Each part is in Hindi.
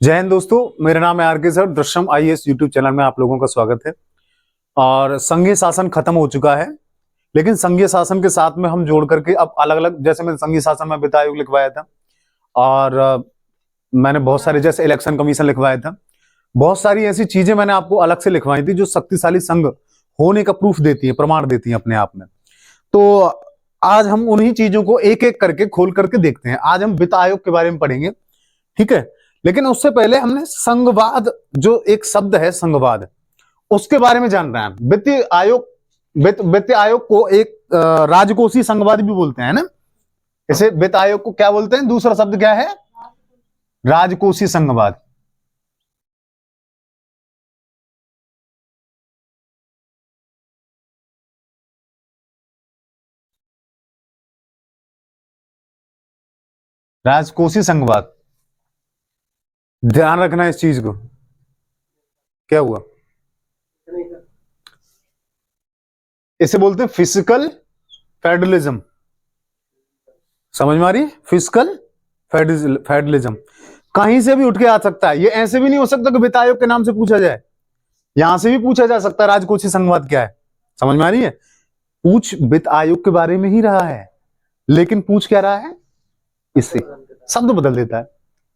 जय हिंद दोस्तों, मेरा नाम है आर के sir. Drishyam IAS YouTube channel में आप लोगों का स्वागत है। और संघीय शासन खत्म हो चुका है, लेकिन संघीय शासन के साथ में हम जोड़ करके अब अलग अलग, जैसे मैंने संघीय शासन में वित्त आयोग लिखवाया था और मैंने बहुत सारे जैसे इलेक्शन कमीशन लिखवाया था। बहुत सारी ऐसी चीजें मैंने आपको अलग से लिखवाई थी जो शक्तिशाली संघ होने का प्रूफ देती है, प्रमाण देती है अपने आप में। तो आज हम उन्हीं चीजों को एक एक करके खोल करके देखते हैं। आज हम वित्त आयोग के बारे में पढ़ेंगे, ठीक है। लेकिन उससे पहले हमने संघवाद, जो एक शब्द है संघवाद, उसके बारे में जानना है। वित्त आयोग को एक राजकोषीय संघवाद भी बोलते हैं ना। इसे वित्त आयोग को क्या बोलते हैं? दूसरा शब्द क्या है? राजकोषीय संघवाद। राजकोषीय संघवाद, ध्यान रखना इस चीज को। क्या हुआ? इसे बोलते हैं फिजिकल फेडरलिज्म। समझ में आ रही है? फिजिकल फेडरलिज्म कहीं से भी उठ के आ सकता है। ये ऐसे भी नहीं हो सकता कि वित्त आयोग के नाम से पूछा जाए, यहां से भी पूछा जा सकता है राजकोषीय संघवाद क्या है। समझ में आ रही है? पूछ वित्त आयोग के बारे में ही रहा है, लेकिन पूछ क्या रहा है? इससे शब्द बदल देता है,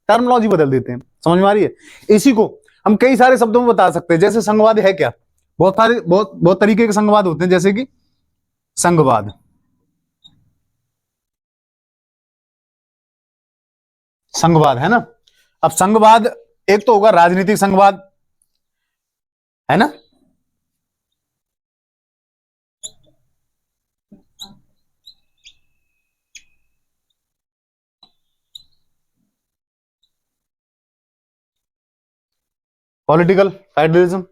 टर्मिनोलॉजी बदल देते हैं। समझ में आ रही है? इसी को हम कई सारे शब्दों में बता सकते हैं। जैसे संघवाद है क्या? बहुत सारे बहुत तरीके के संघवाद होते हैं, जैसे कि संघवाद, संघवाद है ना। अब संघवाद एक तो होगा राजनीतिक संघवाद, है ना। Political federalism.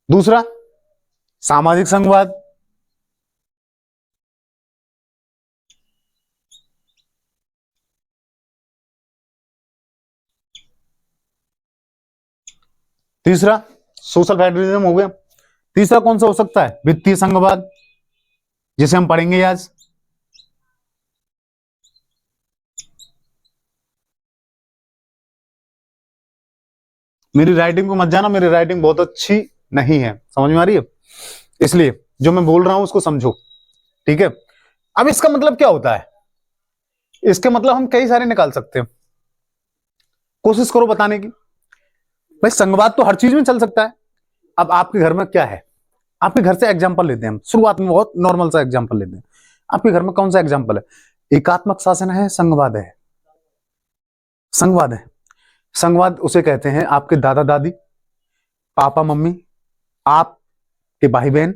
दूसरा सामाजिक संघवाद, तीसरा सोशल फेडरलिज्म हो गया। तीसरा कौन सा हो सकता है? वित्तीय संघवाद, जिसे हम पढ़ेंगे आज। मेरी राइटिंग को मत जाना, मेरी राइटिंग बहुत अच्छी नहीं है, समझ में आ रही है? इसलिए जो मैं बोल रहा हूं उसको समझो, ठीक है। अब इसका मतलब क्या होता है? इसके मतलब हम कई सारे निकाल सकते हैं, कोशिश करो बताने की। भाई संघवाद तो हर चीज में चल सकता है। अब आपके घर में क्या है? आपके घर से एग्जांपल लेते हैं हम, शुरुआत में बहुत नॉर्मल सा एग्जांपल लेते हैं। आपके घर में कौन सा एग्जांपल है? एकात्मक शासन है, संघवाद है? संघवाद है। संघवाद उसे कहते हैं आपके दादा दादी, पापा मम्मी, आपके भाई बहन,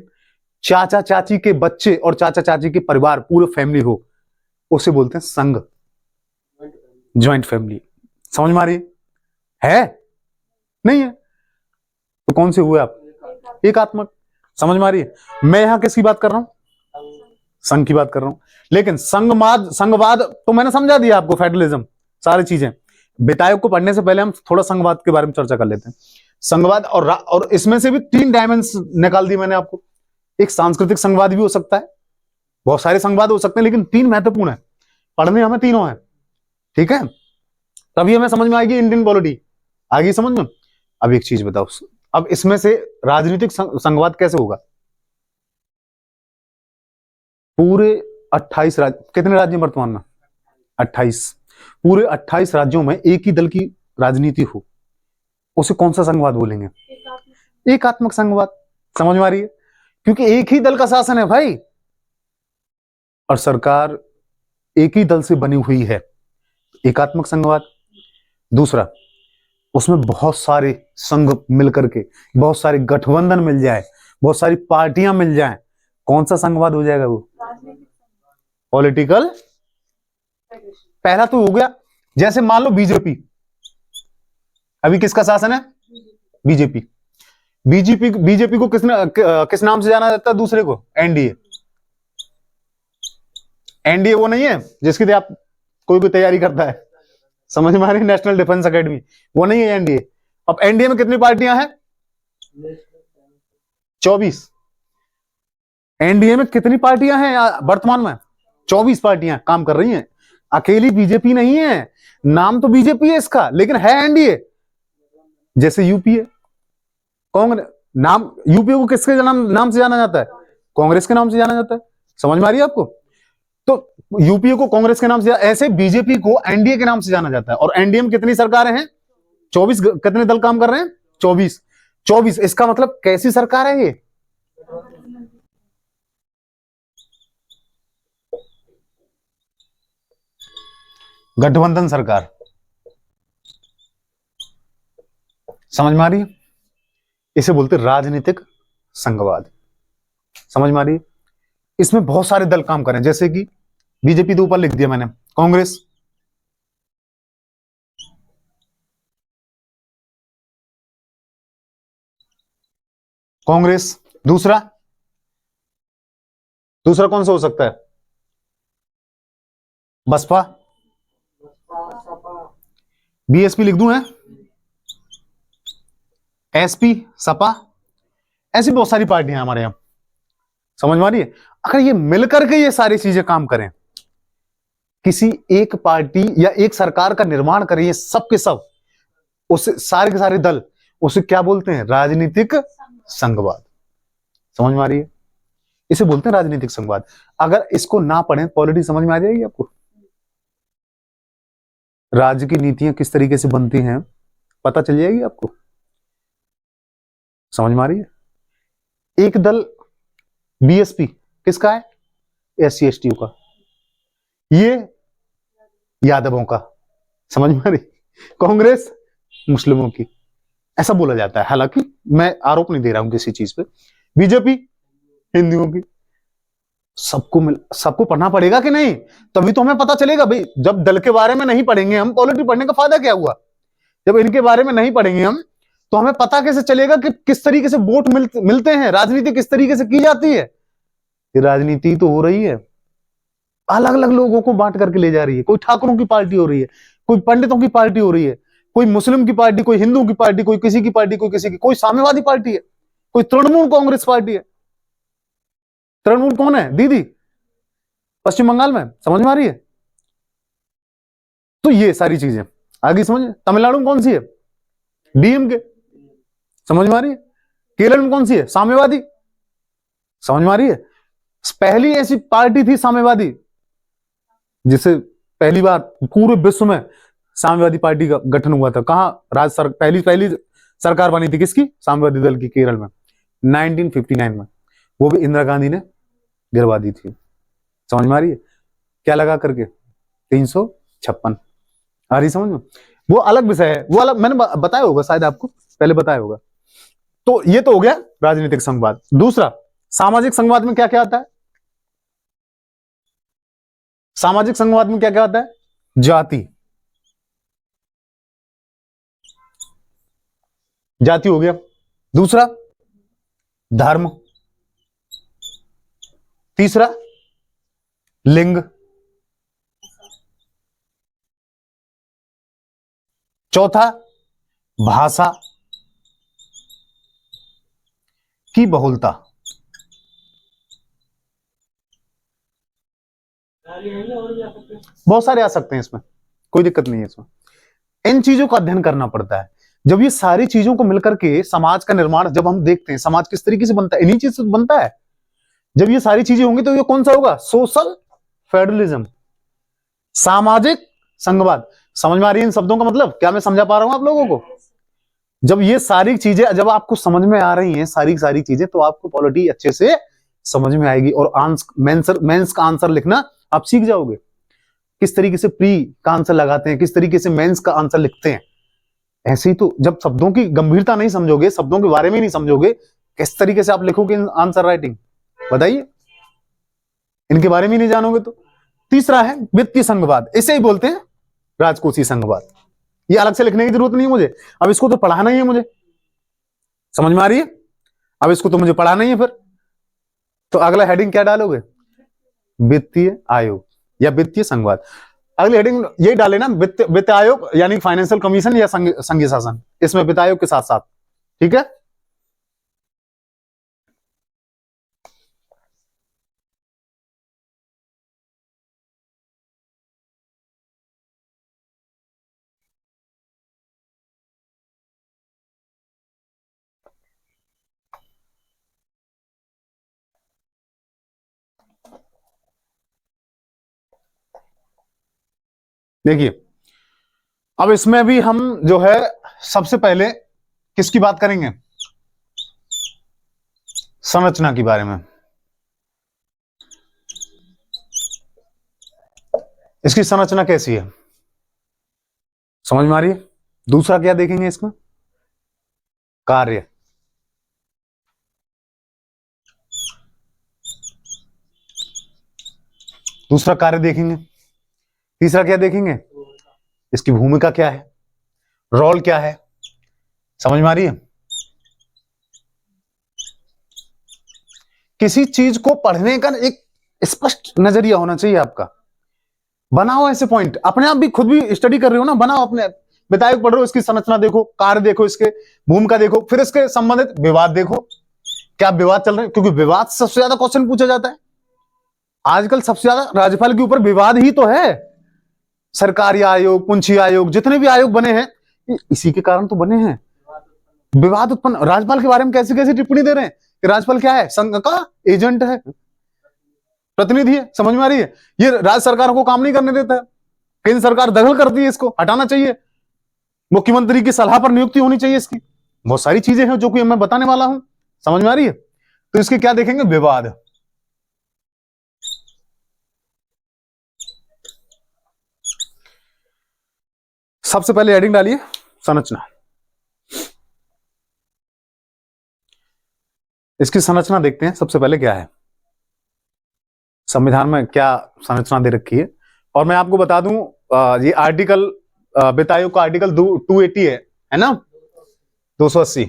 चाचा चाची के बच्चे और चाचा चाची के परिवार, पूरे फैमिली हो, उसे बोलते हैं संघ, ज्वाइंट फैमिली। समझ में आ रही है? नहीं है तो कौन से हुए आप? एकात्मक। समझ में आ रही है? मैं यहां किसकी बात कर रहा हूं? संघ की बात कर रहा हूं। लेकिन संघवाद तो मैंने समझा दिया आपको, फेडरलिज्म सारी चीजें। वित्त आयोग को पढ़ने से पहले हम थोड़ा संघवाद के बारे में चर्चा कर लेते हैं। संघवाद और इसमें से भी 3 डायमेंशन निकाल दी मैंने आपको। एक सांस्कृतिक संघवाद भी हो सकता है, बहुत सारे संघवाद हो सकते हैं, लेकिन 3 महत्वपूर्ण है, पढ़ने हमें तीनों है, ठीक है। तभी हमें समझ में आएगी इंडियन पॉलिटी, आगे समझ में। अब एक चीज बताओ, अब इसमें से राजनीतिक संघवाद कैसे होगा? पूरे 28 राज्य, कितने राज्य वर्तमान में? 28। पूरे 28 राज्यों में एक ही दल की राजनीति हो, उसे कौन सा संघवाद बोलेंगे? एकात्मक संघवाद। समझ में आ रही है? क्योंकि एक ही दल का शासन है भाई, और सरकार एक ही दल से बनी हुई है, एकात्मक संघवाद। दूसरा, उसमें बहुत सारे संघ मिलकर के, बहुत सारे गठबंधन मिल जाए, बहुत सारी पार्टियां मिल जाएं, कौन सा संघवाद हो जाएगा? वो पॉलिटिकल। पहला तो हो गया। जैसे मान लो बीजेपी, अभी किसका शासन है? बीजेपी। बीजेपी को किस नाम से जाना जाता है? दूसरे को एनडीए। एनडीए वो नहीं है जिसकी आप कोई तैयारी करता है, समझ में आ रही? नेशनल डिफेंस एकेडमी, वो नहीं है एनडीए। अब एनडीए में कितनी पार्टियां हैं? 24। एनडीए में कितनी पार्टियां हैं वर्तमान में? 24 पार्टियां काम कर रही हैं। अकेली बीजेपी नहीं है, नाम तो बीजेपी है इसका, लेकिन है एनडीए। जैसे यूपीए, कांग्रेस नाम, यूपीए को किसके नाम से जाना जाता है? कांग्रेस के नाम से जाना जाता है। समझ में आ रही है आपको? तो यूपीए को कांग्रेस के नाम से, ऐसे बीजेपी को एनडीए के नाम से जाना जाता है। और एनडीए में कितनी सरकारें हैं? 24। कितने दल काम कर रहे हैं? 24। 24 इसका मतलब कैसी सरकार है ये? गठबंधन सरकार। समझ में आ रही है? इसे बोलते राजनीतिक संघवाद। समझ में आ रही है? इसमें बहुत सारे दल काम करें, जैसे कि बीजेपी तो ऊपर लिख दिया मैंने, कांग्रेस, कांग्रेस। दूसरा, दूसरा कौन सा हो सकता है? बसपा, बीएसपी लिख दूं है, एसपी, सपा। ऐसी बहुत सारी पार्टियां हमारे यहां। समझ में आ रही है? अगर ये मिलकर के ये सारी चीजें काम करें, किसी एक पार्टी या एक सरकार का निर्माण करें, ये सब के सब, उसे सारे के सारे दल, उसे क्या बोलते हैं? राजनीतिक संघवाद। समझ में आ रही है? इसे बोलते हैं राजनीतिक संघवाद। अगर इसको ना पढ़ें, पॉलिटिक्स समझ में आ जाएगी आपको। राज्य की नीतियां किस तरीके से बनती हैं पता चल जाएगी आपको। समझ में आ रही है? एक दल बीएसपी किसका है? एससी एसटी का, ये यादवों का। समझ में आ रही? कांग्रेस मुस्लिमों की, ऐसा बोला जाता है। हालांकि मैं आरोप नहीं दे रहा हूं किसी चीज पे। बीजेपी हिंदुओं की। सबको पढ़ना पड़ेगा कि नहीं? तभी तो हमें पता चलेगा भाई। जब दल के बारे में नहीं पढ़ेंगे हम, पॉलिटी पढ़ने का फायदा क्या हुआ? जब इनके बारे में नहीं पढ़ेंगे हम, तो हमें पता कैसे चलेगा कि किस तरीके से वोट मिलते हैं, राजनीति किस तरीके से की जाती है? ये राजनीति तो हो रही है, अलग अलग लोगों को बांट करके ले जा रही है। कोई ठाकुरों की पार्टी हो रही है, कोई पंडितों की पार्टी हो रही है, कोई मुस्लिम की पार्टी, कोई हिंदू की पार्टी, कोई किसी की पार्टी, कोई किसी की, कोई साम्यवादी पार्टी है, कोई तृणमूल कांग्रेस पार्टी है। तृणमूल कौन है दीदी? पश्चिम बंगाल में। समझ में आ रही है? तो ये सारी चीजें आगे समझ। तमिलनाडु में कौन सी है? डीएमके। समझ में आ रही है? केरल में कौन सी है? साम्यवादी। समझ में आ रही है? पहली ऐसी पार्टी थी साम्यवादी, जिसे पहली बार पूरे विश्व में साम्यवादी पार्टी का गठन हुआ था। कहां? पहली पहली सरकार बनी थी किसकी? साम्यवादी दल की, केरल में, 1959 में। वो भी इंदिरा गांधी ने गिरवा दी थी। समझ में आ रही है? क्या लगा करके? 356। आ रही समझ में? वो अलग विषय है, वो अलग, मैंने बताया होगा शायद आपको, पहले बताया होगा। तो ये तो हो गया राजनीतिक संघवाद। दूसरा, सामाजिक संघवाद में क्या क्या आता है? सामाजिक संघवाद में क्या क्या आता है? जाति, जाति हो गया। दूसरा, धर्म। तीसरा, लिंग। चौथा, भाषा की बहुलता। बहुत सारे आ सकते हैं इसमें, कोई दिक्कत नहीं है इसमें। इन चीजों का अध्ययन करना पड़ता है। जब ये सारी चीजों को मिलकर के समाज का निर्माण, जब हम देखते हैं समाज किस तरीके से बनता है, इन्हीं चीज से बनता है। जब ये सारी चीजें होंगी तो ये कौन सा होगा? सोशल फेडरलिज्म, सामाजिक संघवाद। समझ में आ रही है इन शब्दों का मतलब? क्या मैं समझा पा रहा हूं आप लोगों को? जब ये सारी चीजें, जब आपको समझ में आ रही हैं सारी सारी चीजें, तो आपको पॉलिटी अच्छे से समझ में आएगी। और मेंस का आंसर लिखना आप सीख जाओगे। किस तरीके से प्री का आंसर लगाते हैं, किस तरीके से मेंस का आंसर लिखते हैं। ऐसे ही तो जब शब्दों की गंभीरता नहीं समझोगे, शब्दों के बारे में नहीं समझोगे, किस तरीके से आप लिखोगे आंसर राइटिंग? बताइए, इनके बारे में नहीं जानोगे तो। तीसरा है वित्तीय संघवाद, इसे ही बोलते हैं राजकोषीय संघवाद। ये अलग से लिखने की जरूरत नहीं है मुझे, अब इसको तो पढ़ाना ही है मुझे। समझ में आ रही है? अब इसको तो मुझे पढ़ाना ही है फिर। तो अगला हेडिंग क्या डालोगे? वित्तीय आयोग या वित्तीय संघवाद। अगली हेडिंग यही डाले ना, वित्त आयोग यानी फाइनेंशियल कमीशन या संघीय शासन, इसमें वित्त आयोग के साथ साथ। ठीक है। देखिए, अब इसमें भी हम जो है सबसे पहले किसकी बात करेंगे? संरचना के बारे में। इसकी संरचना कैसी है, समझ में आ रही है? दूसरा क्या देखेंगे इसमें? कार्य। दूसरा कार्य देखेंगे। तीसरा क्या देखेंगे? इसकी भूमिका क्या है, रोल क्या है। समझ में आ रही है? किसी चीज को पढ़ने का एक स्पष्ट नजरिया होना चाहिए आपका। बनाओ ऐसे पॉइंट, अपने आप भी खुद भी स्टडी कर रहे हो ना, बनाओ अपने विधायक पढ़ रहे हो, इसकी संरचना देखो, कार्य देखो, इसके भूमिका देखो, फिर इसके संबंधित विवाद देखो, क्या विवाद चल रहे हैं, क्योंकि विवाद से सबसे ज्यादा क्वेश्चन पूछा जाता है आजकल। सबसे ज्यादा राज्यपाल के ऊपर विवाद ही तो है। सरकारी आयोग, पुंछी आयोग, जितने भी आयोग बने हैं इसी के कारण तो बने हैं। विवाद उत्पन्न। राज्यपाल के बारे में कैसी कैसी टिप्पणी दे रहे हैं कि राज्यपाल क्या है? संघ का एजेंट है, प्रतिनिधि है। समझ में आ रही है? ये राज्य सरकार को काम नहीं करने देता है, केंद्र सरकार दखल करती है, इसको हटाना चाहिए, मुख्यमंत्री की सलाह पर नियुक्ति होनी चाहिए इसकी। बहुत सारी चीजें हैं जो कि मैं बताने वाला हूं। समझ में आ रही है? तो इसके क्या देखेंगे? विवाद। सबसे पहले हेडिंग डालिए संरचना। इसकी संरचना देखते हैं सबसे पहले क्या है, संविधान में क्या संरचना दे रखी है। और मैं आपको बता दूं, ये आर्टिकल वित्त आयोग का आर्टिकल 280 है ना, 280।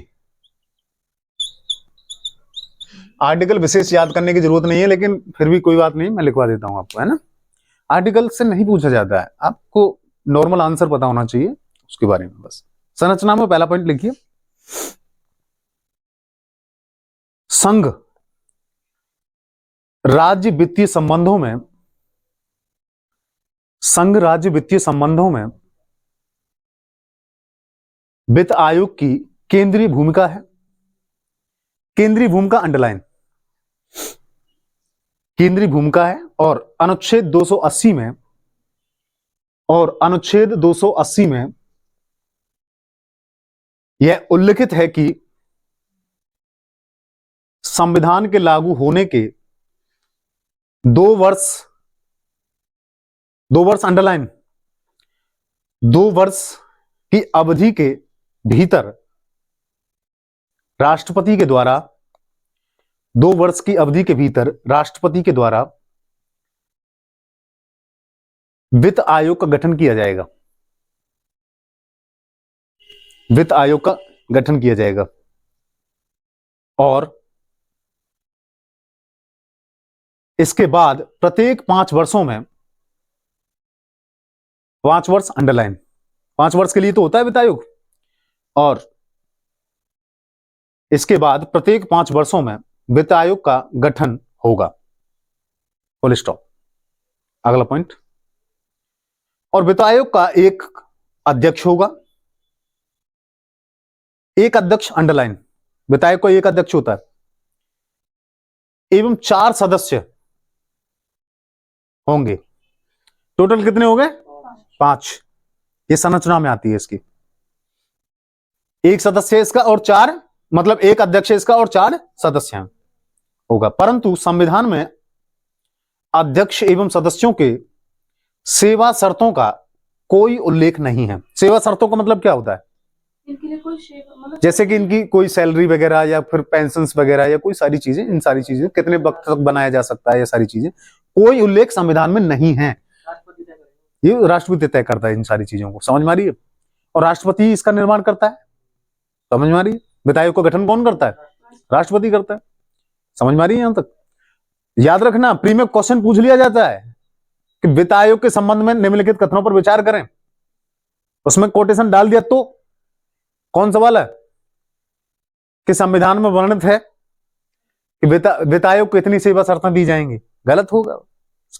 आर्टिकल विशेष याद करने की जरूरत नहीं है, लेकिन फिर भी कोई बात नहीं, मैं लिखवा देता हूं आपको, है ना। आर्टिकल से नहीं पूछा जाता है, आपको नॉर्मल आंसर पता होना चाहिए उसके बारे में बस। संरचना में पहला पॉइंट लिखिए, संघ राज्य वित्तीय संबंधों में, संघ राज्य वित्तीय संबंधों में वित्त आयोग की केंद्रीय भूमिका है। केंद्रीय भूमिका अंडरलाइन, केंद्रीय भूमिका है। और अनुच्छेद 280 में, और अनुच्छेद 280 में यह उल्लिखित है कि संविधान के लागू होने के 2 वर्ष अंडरलाइन, 2 वर्ष की अवधि के भीतर राष्ट्रपति के द्वारा, 2 वर्ष की अवधि के भीतर राष्ट्रपति के द्वारा वित्त आयोग का गठन किया जाएगा। वित्त आयोग का गठन किया जाएगा। और इसके बाद प्रत्येक 5 वर्षों में, 5 वर्ष अंडरलाइन, 5 वर्ष के लिए तो होता है वित्त आयोग, और इसके बाद प्रत्येक 5 वर्षों में वित्त आयोग का गठन होगा, फुल स्टॉप। अगला पॉइंट, और वित्त आयोग का एक अध्यक्ष होगा, एक अध्यक्ष अंडरलाइन, वित्त आयोग का एक अध्यक्ष होता है, एवं 4 सदस्य होंगे। टोटल कितने हो गए? 5। ये संरचना में आती है इसकी। एक सदस्य इसका और 4, मतलब एक अध्यक्ष इसका और 4 सदस्य होगा। परंतु संविधान में अध्यक्ष एवं सदस्यों के सेवा शर्तों का कोई उल्लेख नहीं है। सेवा शर्तों का मतलब क्या होता है? इनके लिए कोई मतलब जैसे कि इनकी कोई सैलरी वगैरह या फिर पेंशन वगैरह या कोई सारी चीजें, इन सारी चीजें कितने वक्त तक बनाया जा सकता है, ये सारी चीजें कोई उल्लेख संविधान में नहीं है। ये राष्ट्रपति तय करता है इन सारी चीजों को। समझ में आ रही है? और राष्ट्रपति इसका निर्माण करता है। समझ में आ रही है? वित्त आयोग का गठन कौन करता है? राष्ट्रपति करता है। समझ में आ रही है? यहां तक याद रखना, प्री में क्वेश्चन पूछ लिया जाता है कि वित्त आयोग के संबंध में निम्नलिखित कथनों पर विचार करें, उसमें कोटेशन डाल दिया तो कौन सवाल है कि संविधान में वर्णित है कि वित्त आयोग को इतनी सेवा शर्तें दी जाएंगी। गलत होगा,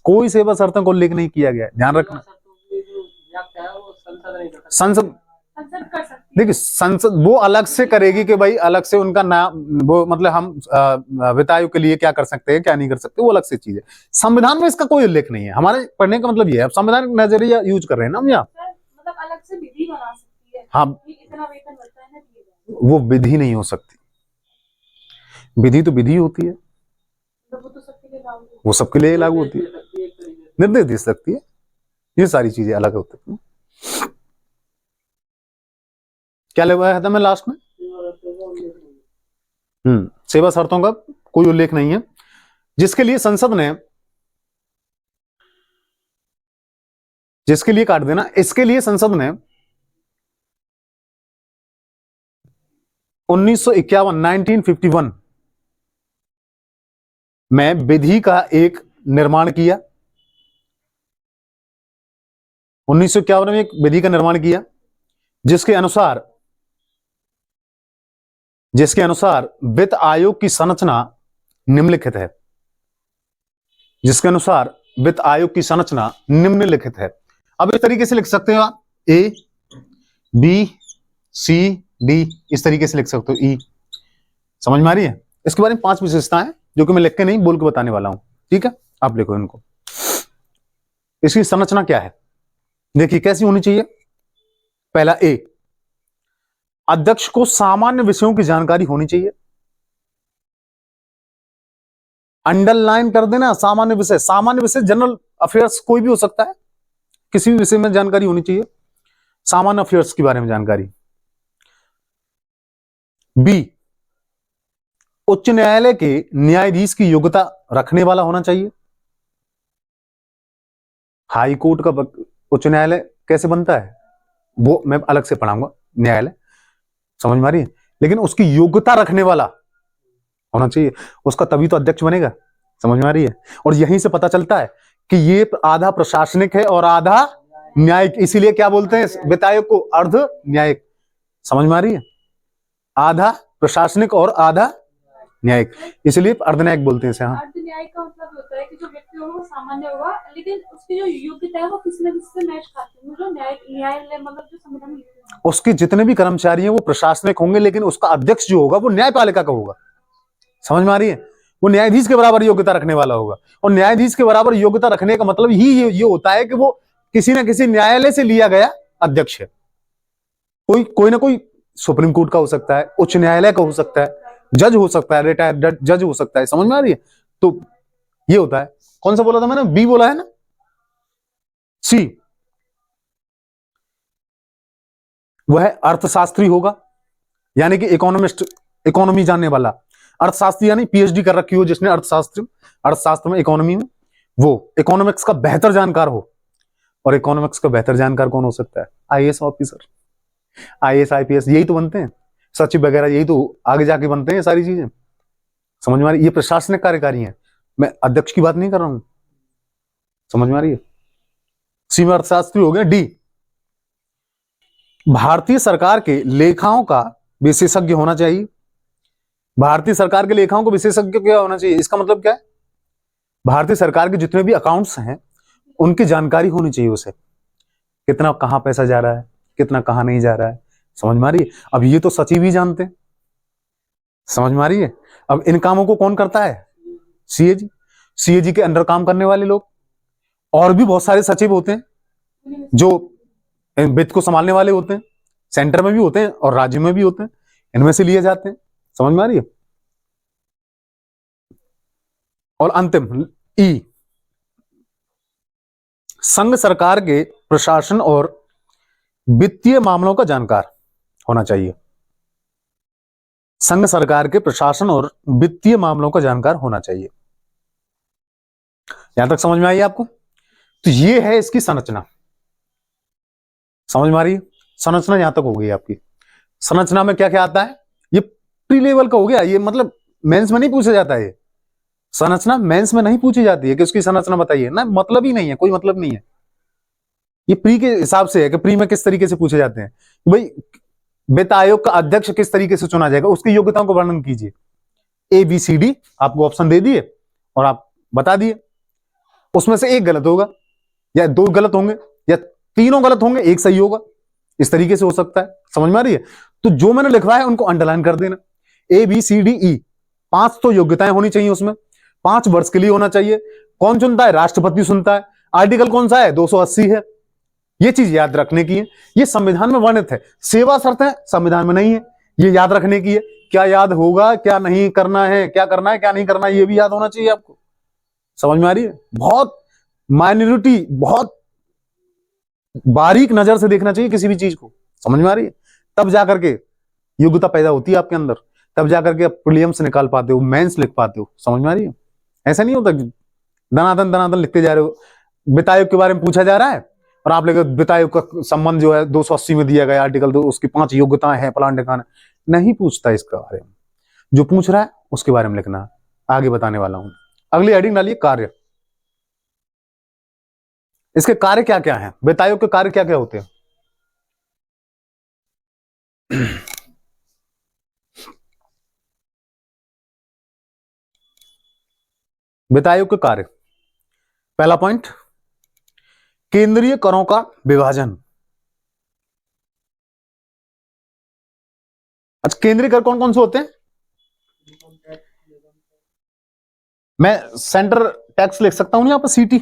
कोई सेवा शर्तों को उल्लेख नहीं किया गया है, ध्यान रखना। संसद देखिए संसद वो अलग से करेगी कि भाई अलग से उनका नाम, वो मतलब हम वित्त आयोग के लिए क्या कर सकते हैं क्या नहीं कर सकते, वो अलग से चीज है। संविधान में इसका कोई उल्लेख नहीं है। हमारे पढ़ने का मतलब ये है, अब संविधान नजरिया यूज कर रहे हैं ना हम यहाँ। सर मतलब अलग से विधि बना सकती है हाँ, कि इतना वेतन मिलता है ना दिए जाए, वो विधि नहीं हो सकती। विधि तो विधि होती है, तो वो तो सबके लिए लागू है। वो सबके लिए लागू होती है, निर्देश दे सकती है। ये सारी चीजें अलग होती हैं। क्या लगाया था मैं लास्ट में? सेवा शर्तों का कोई उल्लेख नहीं है, जिसके लिए संसद ने, जिसके लिए काट देना, इसके लिए संसद ने 1951 में विधि का एक निर्माण किया। 1951 में एक विधि का निर्माण किया जिसके अनुसार वित्त आयोग की संरचना निम्नलिखित है। जिसके अनुसार वित्त आयोग की संरचना निम्नलिखित है। अब इस तरीके से लिख सकते हो आप, ए बी सी डी, इस तरीके से लिख सकते हो, ई। समझ में आ रही है? इसके बारे में 5 विशेषताएं जो कि मैं लिख के नहीं बोल के बताने वाला हूं, ठीक है? आप लिखो इनको। इसकी संरचना क्या है, देखिए कैसी होनी चाहिए। पहला, ए, अध्यक्ष को सामान्य विषयों की जानकारी होनी चाहिए। अंडरलाइन कर देना, सामान्य विषय। सामान्य विषय जनरल अफेयर्स कोई भी हो सकता है, किसी भी विषय में जानकारी होनी चाहिए, सामान्य अफेयर्स के बारे में जानकारी। बी, उच्च न्यायालय के न्यायाधीश की योग्यता रखने वाला होना चाहिए। हाई कोर्ट का उच्च न्यायालय कैसे बनता है वो मैं अलग से पढ़ाऊंगा, न्यायालय, समझ में आ रही है? लेकिन उसकी योग्यता रखने वाला होना चाहिए, उसका तभी तो अध्यक्ष बनेगा। समझ में आ रही है? और यहीं से पता चलता है कि ये आधा प्रशासनिक है और आधा न्यायिक, इसीलिए क्या बोलते हैं वित्त आयोग को, अर्ध न्यायिक। समझ में आ रही है? आधा प्रशासनिक और आधा न्यायिक, इसलिए अर्धन्यायिक बोलते हैं इसे। हाँ, अर्ध न्यायिक का मतलब होता है कि जो व्यक्ति होगा वो सामान्य होगा, लेकिन उसकी जो योग्यता है वो किसी न किसी से मैच खाती है। जो न्यायालय मतलब जो संविधान में लिखा है, उसके जितने भी कर्मचारी हैं वो प्रशासनिक होंगे, लेकिन उसका अध्यक्ष जो होगा वो न्यायपालिका का होगा। समझ में आ रही है? वो न्यायाधीश के बराबर योग्यता रखने वाला होगा। और न्यायाधीश के बराबर योग्यता रखने का मतलब ही ये होता है कि वो किसी न किसी न्यायालय से लिया गया अध्यक्ष है। कोई ना कोई सुप्रीम कोर्ट का हो सकता है, उच्च न्यायालय का हो सकता है, जज हो सकता है, रिटायर्ड जज हो सकता है। समझ में आ रही है? तो ये होता है। कौन सा बोला था मैंने? बी बोला है ना? सी, वह अर्थशास्त्री होगा, यानी कि इकोनॉमिस्ट, इकोनॉमी जानने वाला। अर्थशास्त्री यानी पीएचडी कर रखी हो जिसने अर्थशास्त्र में, इकोनॉमी में, वो इकोनॉमिक्स का बेहतर जानकार हो। और इकोनॉमिक्स का बेहतर जानकार कौन हो सकता है? आईएएस ऑफिसर, आईएएस आईपीएस, यही तो बनते हैं, सचिव वगैरह, यही तो आगे जाके बनते हैं सारी चीजें। समझ में आ रही है? ये प्रशासनिक कार्यकारी है, मैं अध्यक्ष की बात नहीं कर रहा हूं। समझ में आ रही है? सी में अर्थशास्त्री हो गया। डी, भारतीय सरकार के लेखाओं का विशेषज्ञ होना चाहिए। भारतीय सरकार के लेखाओं को विशेषज्ञ क्या होना चाहिए? इसका मतलब क्या है? भारतीय सरकार के जितने भी अकाउंट्स हैं उनकी जानकारी होनी चाहिए उसे, कितना कहां पैसा जा रहा है, कितना कहां नहीं जा रहा है। समझ में आ रही है? अब ये तो सचिव ही जानते हैं। समझ में आ रही है? अब इन कामों को कौन करता है? सीएजी। सीएजी के अंडर काम करने वाले लोग, और भी बहुत सारे सचिव होते हैं जो वित्त को संभालने वाले होते हैं, सेंटर में भी होते हैं और राज्य में भी होते हैं, इनमें से लिए जाते हैं। समझ में आ रही है? और अंतिम, ई, संघ सरकार के प्रशासन और वित्तीय मामलों का जानकार होना चाहिए। संघ सरकार के प्रशासन और वित्तीय मामलों का जानकार होना चाहिए। यहां तक समझ में आई आपको? तो ये है इसकी संरचना। समझ में आ रही है? संरचना यहां तक हो गई आपकी। संरचना में क्या क्या आता है? ये प्री लेवल का हो गया, ये मतलब मेंस में नहीं पूछा जाता है। संरचना मेंस में नहीं पूछी जाती है कि उसकी संरचना बताइए ना, मतलब ही नहीं है, कोई मतलब नहीं है। ये प्री के हिसाब से है कि प्री में किस तरीके से पूछे जाते हैं, भाई वित्त आयोग का अध्यक्ष किस तरीके से चुना जाएगा, उसकी योग्यताओं को वर्णन कीजिए। ए बी सी डी आपको ऑप्शन दे दिए और आप बता दिए, उसमें से एक गलत होगा या दो गलत होंगे या तीनों गलत होंगे, एक सही होगा। इस तरीके से हो सकता है, समझ में आ रही है। तो जो मैंने लिखवाया है उनको अंडरलाइन कर देना। ABCDE 5 तो योग्यताएं होनी चाहिए उसमें, 5 वर्ष के लिए होना चाहिए। कौन चुनता है? राष्ट्रपति चुनता है। आर्टिकल कौन सा है? 280 है। ये चीज याद रखने की है, ये संविधान में वर्णित है। सेवा शर्त है, संविधान में नहीं है, ये याद रखने की है। क्या याद होगा, क्या नहीं करना है, क्या करना है, क्या नहीं करना है, ये भी याद होना चाहिए आपको। समझ में आ रही है? बहुत माइनॉरिटी, बहुत बारीक नजर से देखना चाहिए किसी भी चीज को, समझ में आ रही है? तब जाकर के योग्यता पैदा होती है आपके अंदर, तब जाकर के आप प्रीलिम्स निकाल पाते हो, मेंस लिख पाते हो। समझ में आ रही है? ऐसा नहीं होता कि दनादन दनादन लिखते जा रहे हो। वित्त आयोग के बारे में पूछा जा रहा है और आप लेकर वित्त आयोग का संबंध जो है 280 में दिया गया आर्टिकल, तो उसकी 5 योग्यताएं हैं, फलान ढिकाना। नहीं पूछता इसके बारे में। जो पूछ रहा है उसके बारे में लिखना, आगे बताने वाला हूं। अगली हेडिंग डालिए, कार्य। इसके कार्य क्या क्या हैं? वित्त आयोग के कार्य क्या क्या होते हैं? वित्त आयोग के कार्य, पहला पॉइंट, केंद्रीय करों का विभाजन। अच्छा, केंद्रीय कर कौन कौन से होते हैं? मैं सेंटर टैक्स लिख सकता हूं यहां पर, सीटी,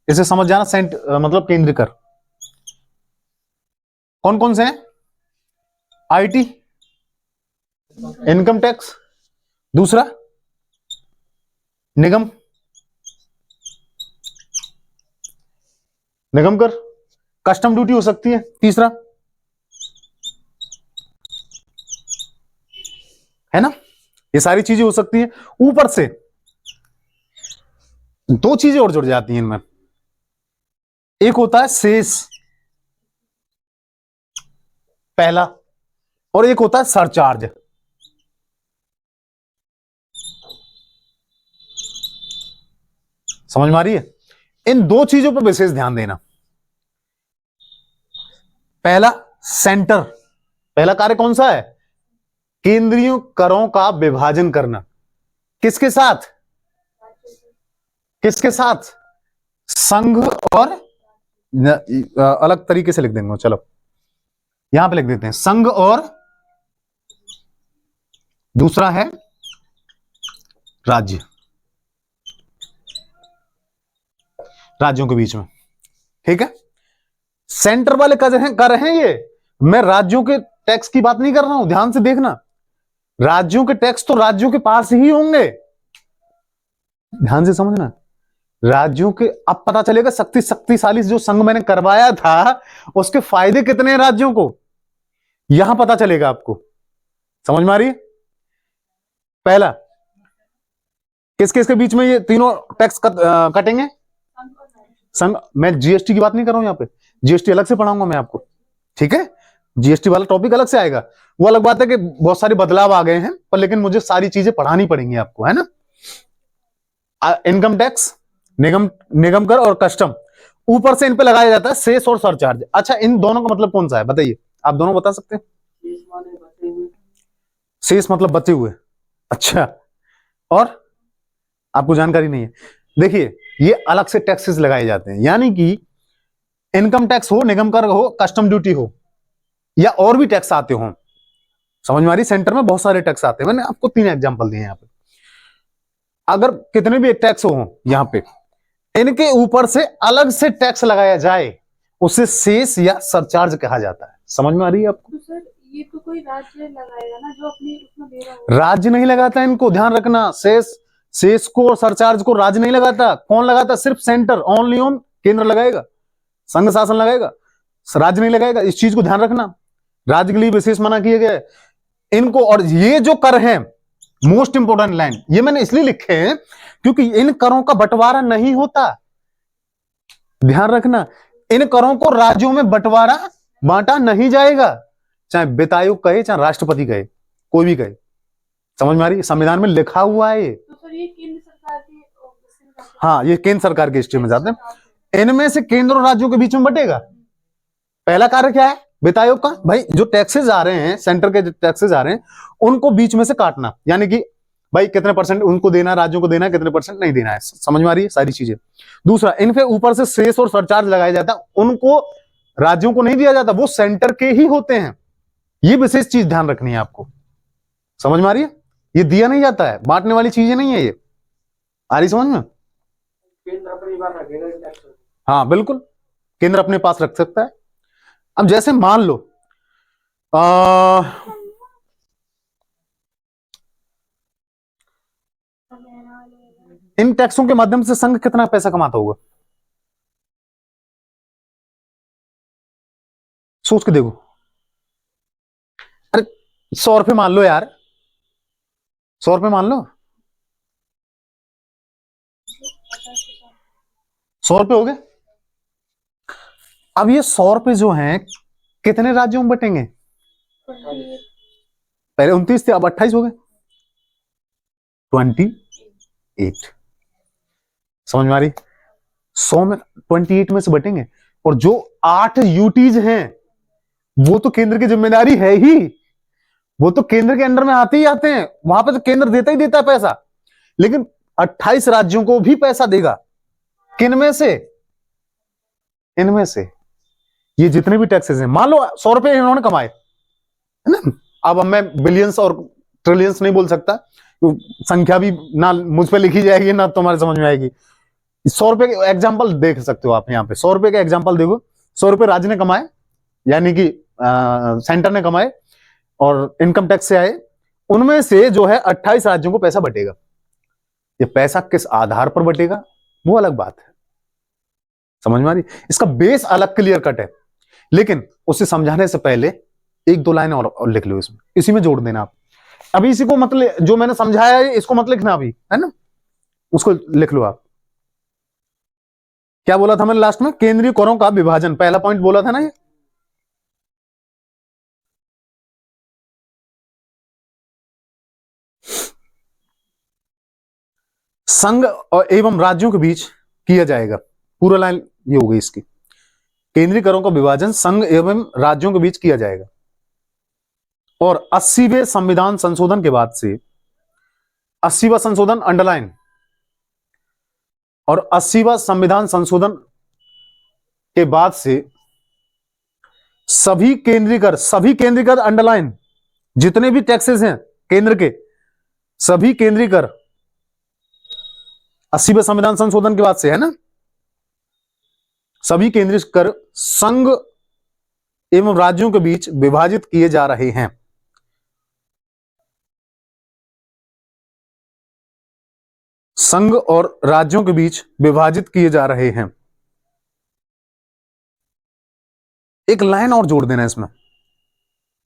इसे समझ जाना। मतलब केंद्रीय कर कौन कौन से हैं? आईटी, इनकम टैक्स, दूसरा निगम, निगम कर, कस्टम ड्यूटी हो सकती है, तीसरा, है ना? ये सारी चीजें हो सकती हैं। ऊपर से 2 चीजें और जुड़ जाती हैं इनमें। एक होता है शेष, पहला, और एक होता है सरचार्ज। समझ में आ रही है? इन 2 चीजों पर विशेष ध्यान देना। पहला, सेंटर, पहला कार्य कौन सा है? केंद्रीय करों का विभाजन करना। किसके साथ? किसके साथ? संघ और अलग तरीके से लिख देंगे, चलो यहां पे लिख देते हैं, संघ और दूसरा है राज्य, राज्यों के बीच में। ठीक है? सेंटर वाले कर रहे हैं ये। मैं राज्यों के टैक्स की बात नहीं कर रहा हूं, ध्यान से देखना। राज्यों के टैक्स तो राज्यों के पास ही होंगे, ध्यान से समझना। राज्यों के, अब पता चलेगा शक्तिशाली जो संघ मैंने करवाया था उसके फायदे कितने हैं राज्यों को, यहां पता चलेगा आपको। समझ में आ रही है? पहला, किस किस के बीच में ये तीनों टैक्स कटेंगे? संघ। मैं जीएसटी की बात नहीं कर रहा हूं यहां पे, जीएसटी अलग से पढ़ाऊंगा मैं आपको, ठीक है? जीएसटी वाला टॉपिक अलग से आएगा। वो अलग बात है कि बहुत सारे बदलाव आ गए हैं, पर लेकिन मुझे सारी चीजें पढ़ानी पड़ेंगी आपको, है ना? इनकम टैक्स, निगम कर और कस्टम, ऊपर से इन पे लगाया जाता है सेस और सरचार्ज। अच्छा, इन दोनों का मतलब कौन सा है बताइए? आप दोनों बता सकते हैं? सेस मतलब बचे हुए। अच्छा, और आपको जानकारी नहीं है? देखिए, ये अलग से टैक्सेस लगाए जाते हैं, यानी कि इनकम टैक्स हो, निगम कर हो, कस्टम ड्यूटी हो, या और भी टैक्स आते हो। समझ में आ रही? सेंटर में बहुत सारे टैक्स आते हैं, मैंने आपको 3 एग्जांपल दिए यहां पे। अगर कितने भी टैक्स हो यहां पे, इनके ऊपर से अलग से टैक्स लगाया जाए उसे सेस या सरचार्ज कहा जाता है। समझ में आ रही है आपको? तो सर ये तो कोई राज्य लगाएगा ना जो अपनी उसमें दे रहा होगा। राज्य नहीं लगाता, इनको ध्यान रखना। सेस को और सरचार्ज को राज्य नहीं लगाता। कौन लगाता? सिर्फ सेंटर, ओनली ऑन केंद्र लगाएगा, संघ शासन लगाएगा, राज्य नहीं लगाएगा। इस चीज को ध्यान रखना, राज्य के लिए विशेष मना किया गया है इनको। और ये जो कर हैं, मोस्ट इंपोर्टेंट लाइन, ये मैंने इसलिए लिखे हैं क्योंकि इन करों का बंटवारा नहीं होता। ध्यान रखना, इन करों को राज्यों में बंटवारा बांटा नहीं जाएगा, चाहे वित्त आयोग कहे, चाहे राष्ट्रपति कहे, कोई भी कहे। समझ में आ रही है? संविधान में लिखा हुआ है ये। तो सर ये केंद्र सरकार की, हाँ, ये केंद्र सरकार के स्ट्रीम में जाते हैं। इनमें से केंद्र और राज्यों के बीच में बटेगा। पहला कार्य क्या है वित्त आयोग का? भाई, जो टैक्सेस आ रहे हैं, सेंटर के जो टैक्सेस आ रहे हैं, उनको बीच में से काटना, यानी कि भाई कितने परसेंट उनको देना, राज्यों को देना है, कितने परसेंट नहीं देना है। समझ में आ रही है सारी चीजें? दूसरा, इनके ऊपर से सेस और सरचार्ज लगाया जाता है, उनको राज्यों को नहीं दिया जाता, वो सेंटर के ही होते हैं। ये विशेष चीज ध्यान रखनी है आपको, समझ में आ रही है? ये दिया नहीं जाता है, बांटने वाली चीजें नहीं है ये। आ रही समझ में? केंद्र अपनी बात रखेगा इस टैक्स में। हाँ बिल्कुल, केंद्र अपने पास रख सकता है। अब जैसे मान लो इन टैक्सों के माध्यम से संघ कितना पैसा कमाता होगा, सोच के देखो। अरे 100 रुपये मान लो यार, 100 रुपये मान लो, 100 रुपये हो गए। अब ये 100 रुपये जो हैं कितने राज्यों में बटेंगे? पहले 29 थे, अब 28 हो गए, 28। समझ में आ रही? 100 में 28 में से बटेंगे। और जो 8 यूटीज हैं वो तो केंद्र की जिम्मेदारी है ही, वो तो केंद्र के अंडर में आते ही आते हैं, वहां पे तो केंद्र देता ही देता है पैसा। लेकिन 28 राज्यों को भी पैसा देगा। किनमें से? इनमें से। ये जितने भी टैक्सेस हैं, मान लो 100 रुपए इन्होंने कमाए, है ना? अब मैं बिलियंस और ट्रिलियंस नहीं बोल सकता, संख्या भी ना मुझ पे लिखी जाएगी ना तुम्हारे समझ में आएगी। 100 रुपए के एग्जाम्पल देख सकते हो आप यहाँ पे, 100 रुपए के एग्जाम्पल देखो। 100 रुपए राज्य ने कमाए, यानी कि सेंटर ने कमाए और इनकम टैक्स से आए, उनमें से जो है 28 राज्यों को पैसा बटेगा। ये पैसा किस आधार पर बटेगा वो अलग बात है, समझ में आ रही? इसका बेस अलग क्लियर कट है, लेकिन उसे समझाने से पहले 1-2 लाइन और लिख लो इसमें, इसी में जोड़ देना आप। अभी इसी को मतलब जो मैंने समझाया है इसको मत लिखना अभी, है ना? उसको लिख लो आप। क्या बोला था मैंने लास्ट में? केंद्रीय करों का विभाजन, पहला पॉइंट बोला था ना ये। संघ और एवं राज्यों के बीच किया जाएगा, पूरा लाइन ये हो गई इसकी। केंद्रीय करों का विभाजन संघ एवं राज्यों के बीच किया जाएगा। और 80वें संविधान संशोधन के बाद से, 80वां संशोधन अंडरलाइन, और 80वां संविधान संशोधन के बाद से सभी केंद्रीय कर अंडरलाइन, जितने भी टैक्सेस हैं केंद्र के, सभी केंद्रीय कर 80वें संविधान संशोधन के बाद से, है ना? सभी केंद्रीय कर संघ एवं राज्यों के बीच विभाजित किए जा रहे हैं। संघ और राज्यों के बीच विभाजित किए जा रहे हैं। एक लाइन और जोड़ देना इसमें,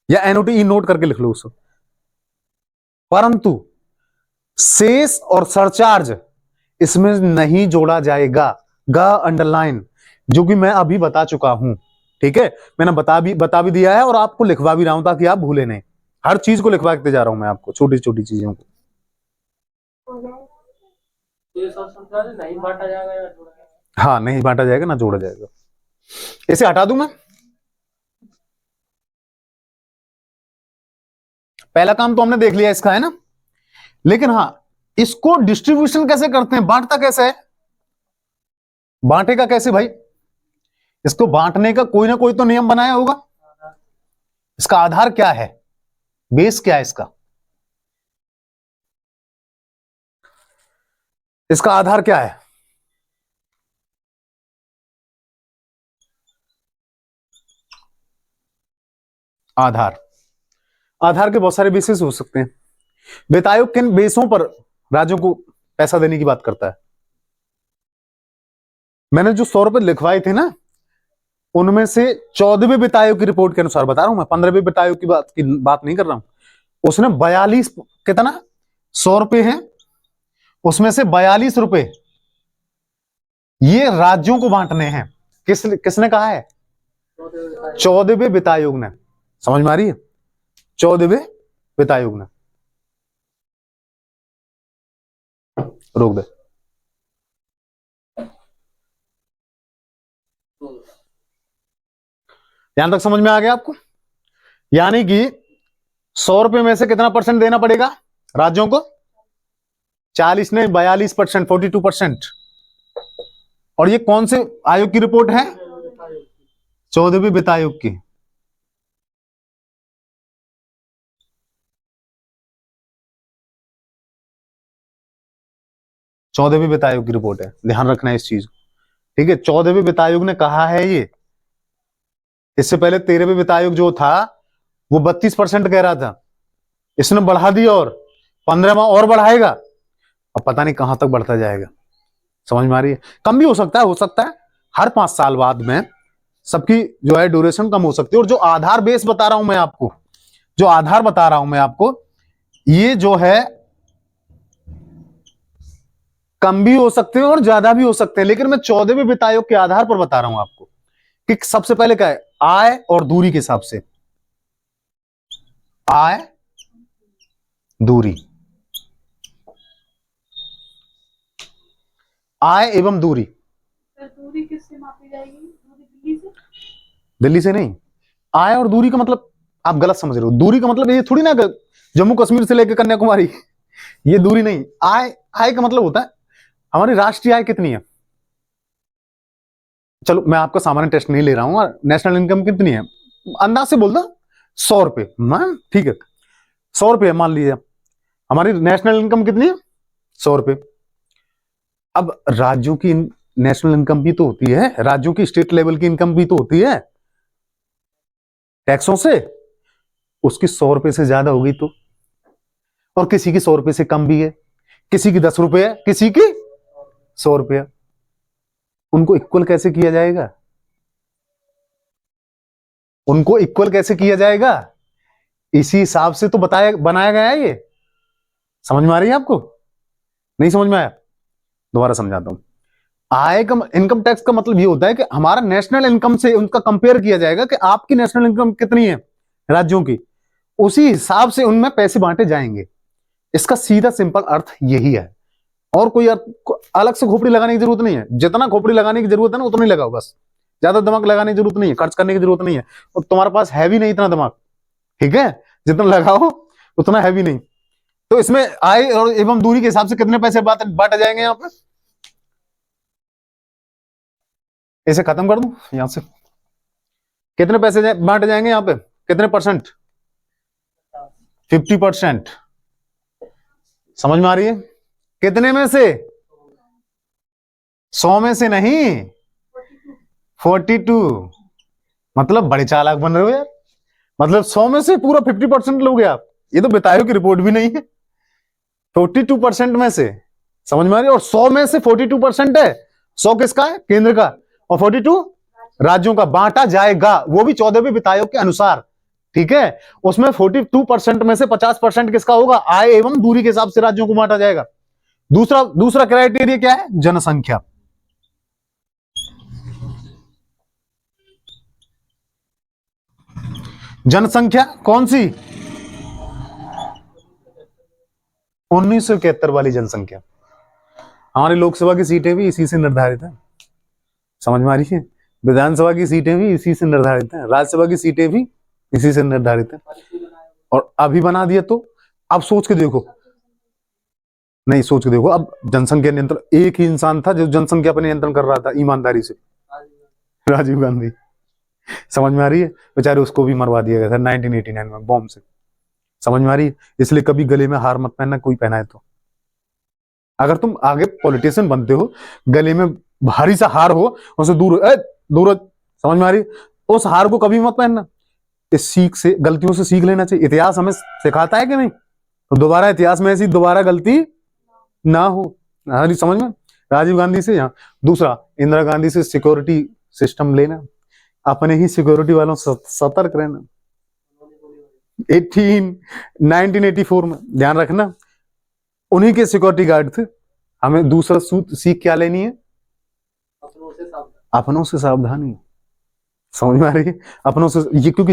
या एनओटी नोट करके लिख लो उसको। परंतु शेष और सरचार्ज इसमें नहीं जोड़ा जाएगा, गा अंडरलाइन, जो कि मैं अभी बता चुका हूं, ठीक है? मैंने बता भी दिया है और आपको लिखवा भी रहा हूं ताकि आप भूले नहीं। हर चीज को लिखवाते जा रहा हूं मैं आपको, छोटी छोटी चीजों को। ये सब समझा दे, नहीं बांटा जाएगा या जोड़ा जाएगा? हाँ, नहीं बांटा जाएगा ना जोड़ा जाएगा। इसे हटा दूं मैं? पहला काम तो हमने देख लिया इसका, है ना? लेकिन हाँ, इसको डिस्ट्रीब्यूशन कैसे करते हैं, बांटता कैसे है? बांटेगा कैसे भाई? इसको बांटने का कोई ना कोई तो नियम बनाया होगा। इसका आधार क्या है, बेस क्या है इसका? इसका आधार क्या है? आधार के बहुत सारे बेसिस हो सकते हैं। वित्त आयोग किन बेसों पर राज्यों को पैसा देने की बात करता है? मैंने जो 100 रुपए लिखवाए थे ना, उनमें से 14वें वित्त आयोग की रिपोर्ट के अनुसार बता रहा हूं मैं, 15वें वित्त आयोग की बात नहीं कर रहा हूं। उसने 42, कितना, 100 रुपए हैं, उसमें से 42 रुपए ये राज्यों को बांटने हैं। किसने कहा है? 14वें वित्त आयोग ने। समझ में आ रही है? 14वें वित्त आयोग ने। रोक दे। यहां तक समझ में आ गया आपको? यानी कि 100 रुपए में से कितना परसेंट देना पड़ेगा राज्यों को? 40 नहीं, 42%, 42%। और ये कौन से आयोग की रिपोर्ट है? 14वीं वित्त आयोग की, चौदहवीं वित्त आयोग की रिपोर्ट है, ध्यान रखना है इस चीज को, ठीक है। 14वीं वित्त आयोग ने कहा है ये। इससे पहले 13वीं वित्त आयोग जो था वो 32% कह रहा था, इसने बढ़ा दिया और 15वां और बढ़ाएगा। अब पता नहीं कहां तक बढ़ता जाएगा, समझ में आ रही है। कम भी हो सकता है हर 5 साल बाद में सबकी जो है ड्यूरेशन कम हो सकती है। और जो आधार बेस बता रहा हूं मैं आपको, जो आधार बता रहा हूं मैं आपको, ये जो है कम भी हो सकते हैं और ज्यादा भी हो सकते हैं, लेकिन मैं 14वें वित्त आयोग के आधार पर बता रहा हूं आपको कि सबसे पहले क्या है, आय और दूरी के हिसाब से, आय दूरी, आय एवं दूरी। फिर दूरी किससे मापी जाएगी? दूरी दिल्ली से? दिल्ली से नहीं। आय और दूरी का मतलब आप गलत समझ रहे हो। दूरी का मतलब ये थोड़ी ना कि जम्मू कश्मीर से लेकर कन्याकुमारी, ये दूरी नहीं। आय का मतलब होता है हमारी राष्ट्रीय आय कितनी है। चलो मैं आपका सामान्य टेस्ट नहीं ले रहा हूं, नेशनल इनकम कितनी है अंदाज से बोल दो, 100 रुपए, मान ठीक है 100 रुपए मान लीजिए। हमारी नेशनल इनकम कितनी है? 100 रुपए। अब राज्यों की नेशनल इनकम भी तो होती है, राज्यों की स्टेट लेवल की इनकम भी तो होती है टैक्सों से, उसकी 100 रुपए से ज्यादा होगी तो, और किसी की 100 रुपए से कम भी है, किसी की 10 रुपए है, किसी की 100 रुपया। उनको इक्वल कैसे किया जाएगा? उनको इक्वल कैसे किया जाएगा? इसी हिसाब से तो बनाया गया है ये। समझ में आ रही है आपको? नहीं समझ में आया? दोबारा समझाता हूं। आय का इनकम टैक्स का मतलब ये होता है कि हमारा नेशनल इनकम से उनका कंपेयर किया जाएगा कि आपकी नेशनल इनकम कितनी है राज्यों की, उसी हिसाब से उनमें पैसे बांटे जाएंगे। इसका सीधा सिंपल अर्थ यही है, और कोई अलग से खोपड़ी लगाने की जरूरत नहीं है। जितना खोपड़ी लगाने की जरूरत है ना उतना ही लगाओ, बस ज्यादा दिमाग लगाने की जरूरत नहीं है, खर्च करने की जरूरत नहीं है। और तुम्हारे पास है भी नहीं इतना दिमाग, ठीक है, जितना लगाओ उतना है भी नहीं। तो इसमें आय और एवं दूरी के हिसाब से कितने पैसे बांटे जाएंगे यहां पर, इसे खत्म कर दूं यहां से। कितने पैसे बांटे जाएंगे यहां पे, कितने परसेंट? 50%। समझ में आ रही है? कितने में से? 100 में से नहीं, 42। मतलब बड़े चालाक बन रहे हो यार। मतलब 100 में से पूरा 50% लोगे आप। ये तो वित्त आयोग की रिपोर्ट भी नहीं है। 42% में से, समझ में आ रही है? और 100 में से 42% है। 100 किसका है? केंद्र का, और 42 राज्यों का बांटा जाएगा, वो भी 14वें वित्त आयोग के अनुसार, ठीक है। उसमें 42% में से 50% किसका होगा? आय एवं दूरी के हिसाब से राज्यों को बांटा जाएगा। दूसरा क्राइटेरिया क्या है? जनसंख्या। जनसंख्या कौन सी? 1971 वाली जनसंख्या। हमारी लोकसभा की सीटें भी इसी से निर्धारित है, समझ में आ रही है? विधानसभा की सीटें भी इसी से निर्धारित है, राज्यसभा की सीटें भी इसी से निर्धारित है। और अभी बना दिया तो अब सोच के देखो, नहीं सोच के देखो, अब जनसंख्या नियंत्रण, एक ही इंसान था जो जनसंख्या पर नियंत्रण कर रहा था ईमानदारी से, राजीव गांधी। समझ में आ रही है? बेचारे उसको भी मरवा दिया गया था 1989 में बॉम्ब से। समझ में आ रही है? इसलिए कभी गले में हार मत पहनना, कोई पहना है तो। अगर तुम आगे पॉलिटिशियन बनते हो, गले में भारी सा हार हो, उससे दूर, समझ में आ रही है? उस हार को कभी मत पहनना। इस सीख से, गलतियों से सीख लेना चाहिए। इतिहास हमें सिखाता है कि नहीं, तो दोबारा इतिहास में ऐसी दोबारा गलती ना हो। हाँ समझ में? राजीव गांधी से यहाँ। दूसरा, इंदिरा गांधी से सिक्योरिटी सिस्टम लेना, अपने ही सिक्योरिटी वालों से सतर्क रहना। 1984 में ध्यान रखना, उन्हीं के सिक्योरिटी गार्ड थे। हमें दूसरा सीख क्या लेनी है? अपनों से सावधानी। समझ में आ रही है? अपनों से, ये क्योंकि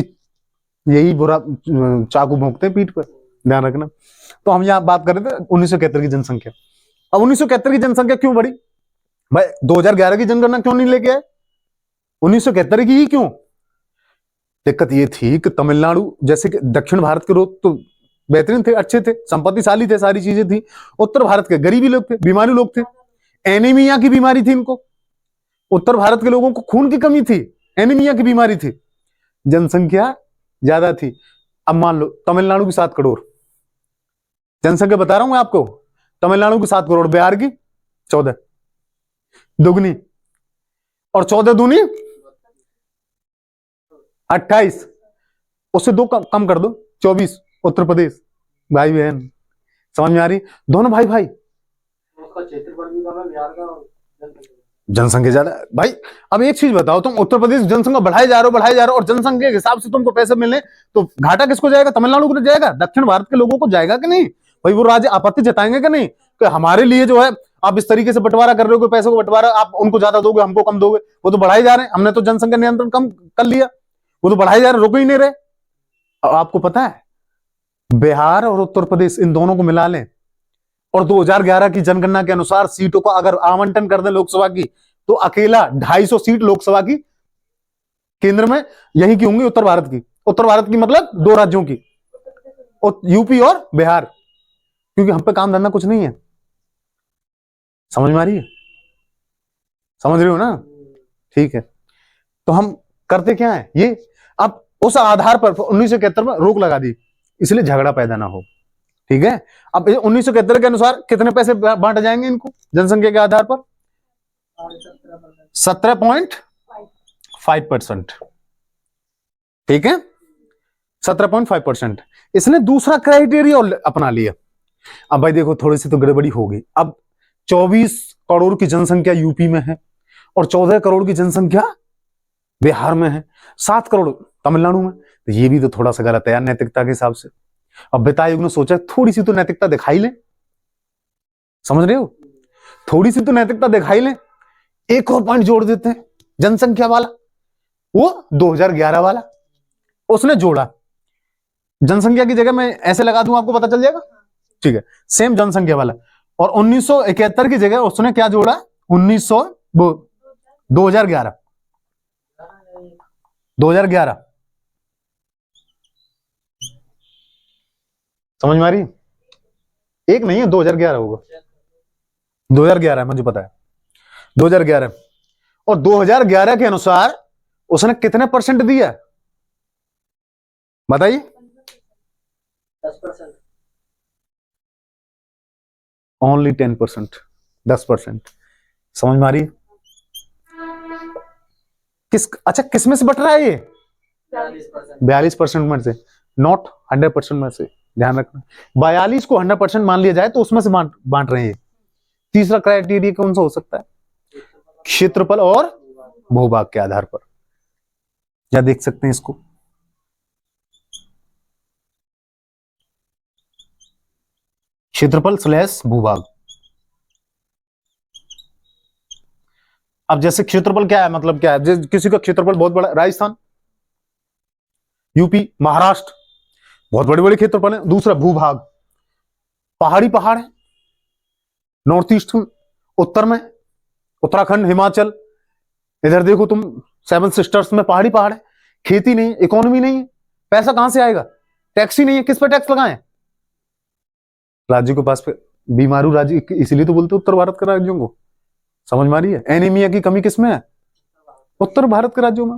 यही बुरा चाकू भोंकते हैं पीठ पर, ध्यान रखना। तो हम यहाँ बात कर रहे थे 1971 की जनसंख्या। अब 1971 की जनसंख्या क्यों बढ़ी भाई? 2011 की जनगणना क्यों नहीं लेके आए? 1971 की ही क्यों? दिक्कत ये थी कि तमिलनाडु जैसे कि दक्षिण भारत के लोग तो बेहतरीन थे, अच्छे थे, संपत्तिशाली थे, सारी चीजें थी। उत्तर भारत के गरीबी लोग थे, बीमारी लोग थे, एनीमिया की बीमारी थी इनको। उत्तर भारत के लोगों को खून की कमी थी, एनीमिया की बीमारी थी, जनसंख्या ज्यादा थी। अब मान लो तमिलनाडु की 7 करोड़ जनसंख्या बता रहा हूं मैं आपको, तमिलनाडु की 7 करोड़, बिहार की 14, दुगनी, और 14 दूनी 28, उससे 2 कम कर दो, 24 उत्तर प्रदेश। भाई बहन समझ में आ रही? दोनों भाई भाई, उसका क्षेत्रफल भी कम है बिहार का और जनसंख्या ज्यादा है। भाई अब एक चीज बताओ, तुम उत्तर प्रदेश जनसंख्या बढ़ाए जा रहे हो और जनसंख्या के हिसाब से तुमको पैसे मिलने, तो घाटा किसको जाएगा? तमिलनाडु को जाएगा, दक्षिण भारत के लोगों को जाएगा कि नहीं? भाई वो राज्य आपत्ति जताएंगे कि नहीं कि हमारे लिए जो है आप इस तरीके से बंटवारा कर रहे हो, पैसों को बंटवारा आप उनको ज्यादा दोगे, हमको कम दोगे। वो तो बढ़ाई जा रहे हैं, हमने तो जनसंख्या नियंत्रण कम कर लिया, वो तो बढ़ाई जा रहे, रुक ही नहीं रहे। आपको पता है बिहार और उत्तर प्रदेश इन दोनों को मिला लें और 2011 की जनगणना के अनुसार सीटों का अगर आवंटन कर दें लोकसभा की, तो अकेला 250 सीट लोकसभा की केंद्र में यही की होंगी, उत्तर भारत की। उत्तर भारत की मतलब 2 राज्यों की, यूपी और बिहार, क्योंकि हम पे काम धंधा कुछ नहीं है। समझ में आ रही है? समझ रहे हो ना? ठीक है, तो हम करते क्या है ये, अब उस आधार पर 1971 में रोक लगा दी, इसलिए झगड़ा पैदा ना हो। ठीक है, अब 1971 के अनुसार कितने पैसे बांटे जाएंगे इनको जनसंख्या के आधार पर? 17.5%। ठीक है, 17.5%। इसने दूसरा क्राइटेरिया अपना लिया। अब भाई देखो थोड़ी सी तो गड़बड़ी होगी। अब 24 करोड़ की जनसंख्या यूपी में है और 14 करोड़ की जनसंख्या बिहार में है, 7 करोड़ तमिलनाडु में, तो ये भी तो थोड़ा सा गलत है यार नैतिकता के हिसाब से। अब वित्त आयोग ने सोचा थोड़ी सी तो नैतिकता दिखाई ले, समझ रहे हो? थोड़ी सी तो नैतिकता दिखाई ले, एक और पॉइंट जोड़ देते हैं जनसंख्या वाला, वो 2011 वाला उसने जोड़ा। जनसंख्या की जगह मैं ऐसे लगा दूं, आपको पता चल जाएगा। ठीक है, सेम जनसंख्या वाला। और 1971 की जगह उसने क्या जोड़ा? 2011 समझ में आ रही? एक नहीं है, 2011 होगा, 2011 है, मुझे पता है 2011। और 2011 के अनुसार उसने कितने परसेंट दिया बताइए? 10%। ओनली 10%, 10%। समझ में आ रही? अच्छा किसमें से बट रहा है ये? 42% में से, नॉट 100% में से, ध्यान रखना। 42 को 100% मान लिया जाए तो उसमें से बांट रहे हैं। तीसरा क्राइटेरिया कौन सा हो सकता है? क्षेत्रफल और भूभाग के आधार पर। क्या देख सकते हैं इसको? क्षेत्रफल स्लैश भूभाग। अब जैसे क्षेत्रफल क्या है, मतलब क्या है, किसी का क्षेत्रफल बहुत बड़ा, राजस्थान, यूपी, महाराष्ट्र, बहुत बड़े बड़े क्षेत्रफल है। दूसरा भूभाग, पहाड़ी पहाड़ है, नॉर्थ ईस्ट में, उत्तर में उत्तराखंड, हिमाचल, इधर देखो तुम 7 सिस्टर्स में पहाड़ी पहाड़ है। खेती नहीं, इकोनॉमी नहीं है, पैसा कहां से आएगा? टैक्स ही नहीं है, किस पे टैक्स लगाएं? राज्यों के पास पे, बीमारू राज्य इसलिए तो बोलते उत्तर भारत के राज्यों को। समझ में आ रही है? एनीमिया की कमी किसमें है? उत्तर भारत के राज्यों में।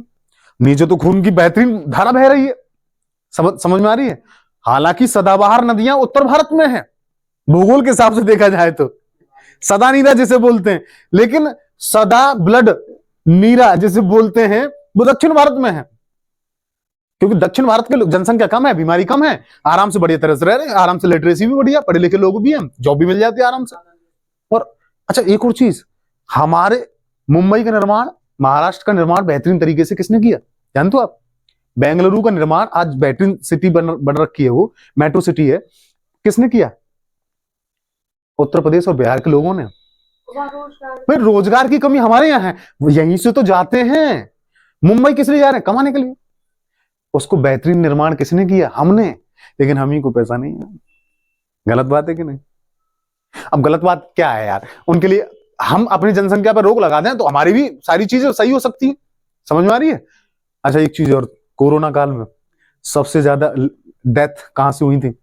नीचे तो खून की बेहतरीन धारा बह रही है, समझ में आ रही है? हालांकि सदाबहार नदियां उत्तर भारत में है, भूगोल के हिसाब से देखा जाए तो सदा नीरा जिसे बोलते हैं, लेकिन सदा ब्लड नीरा जिसे बोलते हैं वो दक्षिण भारत में है, क्योंकि दक्षिण भारत के लोग जनसंख्या कम है, बीमारी कम है, आराम से बढ़िया तरह से रह रहे हैं, आराम से लिटरेसी भी बढ़िया, पढ़े लिखे लोग भी हैं, जॉब भी मिल जाती है आराम से। और अच्छा एक और चीज, हमारे मुंबई का निर्माण, महाराष्ट्र का निर्माण बेहतरीन तरीके से किसने किया जानते हो आप? बेंगलुरु का निर्माण आज बेहतरीन सिटी बन रखी है, वो मेट्रो सिटी है, किसने किया? उत्तर प्रदेश और बिहार के लोगों ने। भाई रोजगार की कमी हमारे यहाँ है, यहीं से तो जाते हैं। मुंबई किस लिए जा रहे हैं? कमाने के लिए। उसको बेहतरीन निर्माण किसने किया? हमने, लेकिन हम ही को पैसा नहीं है। गलत बात है कि नहीं? अब गलत बात क्या है यार? उनके लिए हम अपनी जनसंख्या पर रोक लगा दें तो हमारी भी सारी चीजें सही हो सकती है। समझ में आ रही है? अच्छा एक चीज और, कोरोना काल में सबसे ज्यादा डेथ कहां से हुई थी?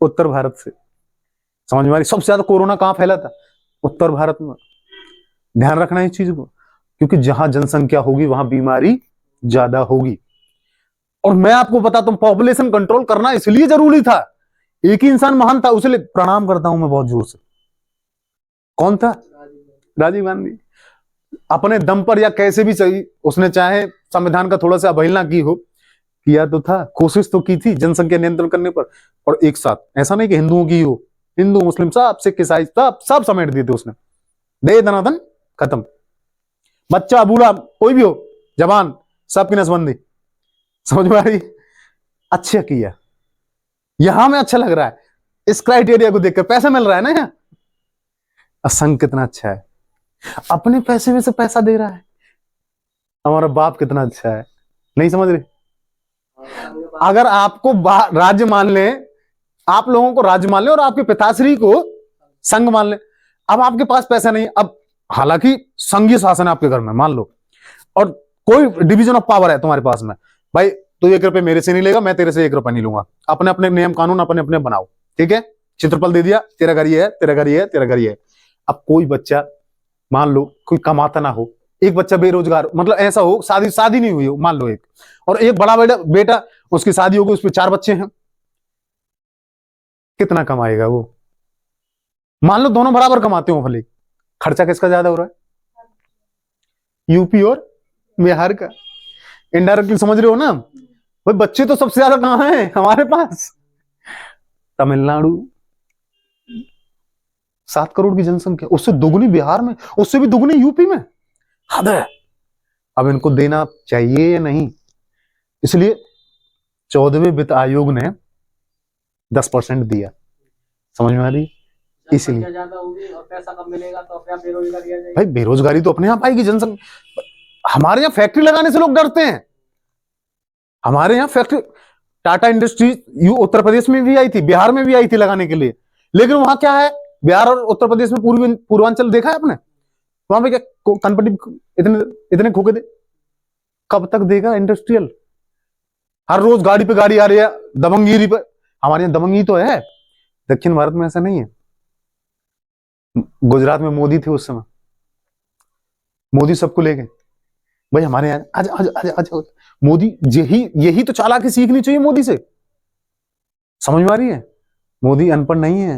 उत्तर भारत से। समझ में आ रही? सबसे ज्यादा कोरोना कहां फैला था? उत्तर भारत में। ध्यान रखना इस चीज को। क्योंकि जहां जनसंख्या होगी वहां बीमारी ज्यादा होगी। और मैं आपको बताता हूं, पॉपुलेशन कंट्रोल करना इसलिए जरूरी था। एक ही इंसान महान था, उसलिए प्रणाम करता हूं मैं बहुत जोर से। कौन था? राजीव गांधी। अपने दम पर या कैसे भी सही, उसने चाहे संविधान का थोड़ा सा अवहेलना की हो, किया तो था, कोशिश तो की थी जनसंख्या नियंत्रण करने पर। और एक साथ, ऐसा नहीं कि हिंदुओं की हो, हिंदू मुस्लिम सब, सिख ईसाई सब सब समेट दिए थे उसने। दे दनादन खत्म। बच्चा बूढ़ा कोई भी हो, जवान, सबकी नसबंदी। समझ में आ रही? अच्छा किया। यहां में अच्छा लग रहा है इस क्राइटेरिया को देखकर, पैसा मिल रहा है ना यहाँ। असंग कितना अच्छा है, अपने पैसे में से पैसा दे रहा है। हमारा बाप कितना अच्छा है। नहीं समझ रहे? अगर आपको राज्य मान ले, आप लोगों को राज्य मान ले और आपके पिताश्री को संघ मान ले। अब आपके पास पैसा नहीं, अब हालांकि संघीय शासन है आपके घर में मान लो, और कोई डिवीजन ऑफ पावर है तुम्हारे पास में, भाई तू 1 रुपए मेरे से नहीं लेगा, मैं तेरे से 1 रुपए नहीं लूंगा। अपने अपने नियम कानून अपने अपने बनाओ, ठीक है? क्षेत्रफल दे दिया, तेरा घर ये है, तेरा घर ये है, तेरा घर ये है। अब कोई बच्चा मान लो कोई कमाता ना हो, एक बच्चा बेरोजगार, मतलब ऐसा हो, शादी नहीं हुई हो मान लो एक, और एक बड़ा बेटा उसकी शादी होगी, उस पर 4 बच्चे हैं, कितना कमाएगा वो? मान लो दोनों बराबर कमाते हो, भले खर्चा किसका ज्यादा हो रहा है? यूपी और बिहार का। इनडायरेक्टली समझ रहे हो ना भाई? बच्चे तो सबसे ज्यादा कहां हैं हमारे पास? तमिलनाडु, 7 करोड़ की जनसंख्या, उससे दुगनी बिहार में, उससे भी दुगनी यूपी में। हद है। अब इनको देना चाहिए या नहीं? इसलिए 14वें वित्त आयोग ने 10% दिया। समझ में आ रही? इसलिए ज्यादा होगी और पैसा कम मिलेगा तो अपने आप बेरोजगारी आ जाएगी। भाई बेरोजगारी तो अपने आप आएगी। जनसंख्या, हमारे यहाँ फैक्ट्री लगाने से लोग डरते हैं। हमारे यहाँ फैक्ट्री, टाटा इंडस्ट्री उत्तर प्रदेश में भी आई थी, बिहार में भी आई थी लगाने के लिए, लेकिन वहां क्या है, बिहार और उत्तर प्रदेश में पूर्वांचल देखा है आपने? वहां पे क्या कनपट्टी इतने इतने खोके दे, कब तक देगा इंडस्ट्रियल? हर रोज गाड़ी पे गाड़ी आ रही है, दबंगगिरी पे। हमारे यहाँ दबंगी तो है, दक्षिण भारत में ऐसा नहीं है। गुजरात में मोदी थे उस समय, मोदी सबको ले गए। भाई हमारे यहाँ आज आज आज आज मोदी, यही तो चालाकी सीखनी चाहिए मोदी से। समझ में आ रही है? मोदी अनपढ़ नहीं है,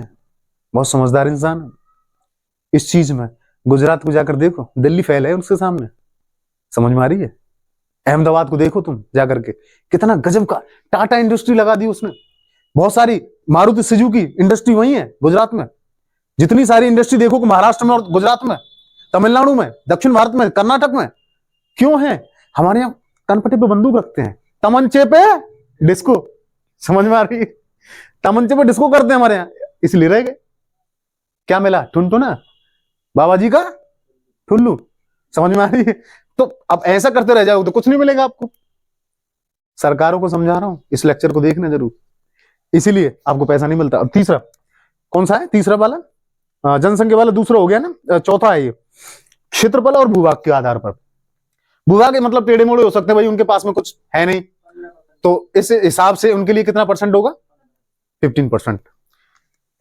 बहुत समझदार इंसान है इस चीज में। गुजरात को जाकर देखो, दिल्ली फेल है उसके सामने। समझ में आ रही है? अहमदाबाद को देखो तुम जाकर के, कितना गजब का टाटा इंडस्ट्री लगा दी उसने। बहुत सारी मारुति सुजुकी इंडस्ट्री वही है गुजरात में। जितनी सारी इंडस्ट्री देखो महाराष्ट्र में और गुजरात में, तमिलनाडु में, दक्षिण भारत में, कर्नाटक में। क्यों है? हमारे यहाँ कनपट्टी पे बंदूक रखते हैं, तमंचे पे डिस्को। समझ में आ रही है? तमंचे पे डिस्को करते हैं हमारे यहाँ, इसलिए रह गए। क्या मिला? टुनटुना, बाबा जी का ठुल्लू। समझ में आ रही है? तो अब ऐसा करते रह जाओ तो कुछ नहीं मिलेगा आपको। सरकारों को समझा रहा हूं, इस लेक्चर को देखना जरूर, इसीलिए आपको पैसा नहीं मिलता। अब तीसरा कौन सा है? तीसरा वाला जनसंख्या वाला दूसरा हो गया ना। चौथा है ये क्षेत्रफल और भूभाग के आधार पर। भूभाग के मतलब टेढ़े मोड़े हो सकते हैं भाई, उनके पास में कुछ है नहीं, तो इस हिसाब से उनके लिए कितना परसेंट होगा? 15%,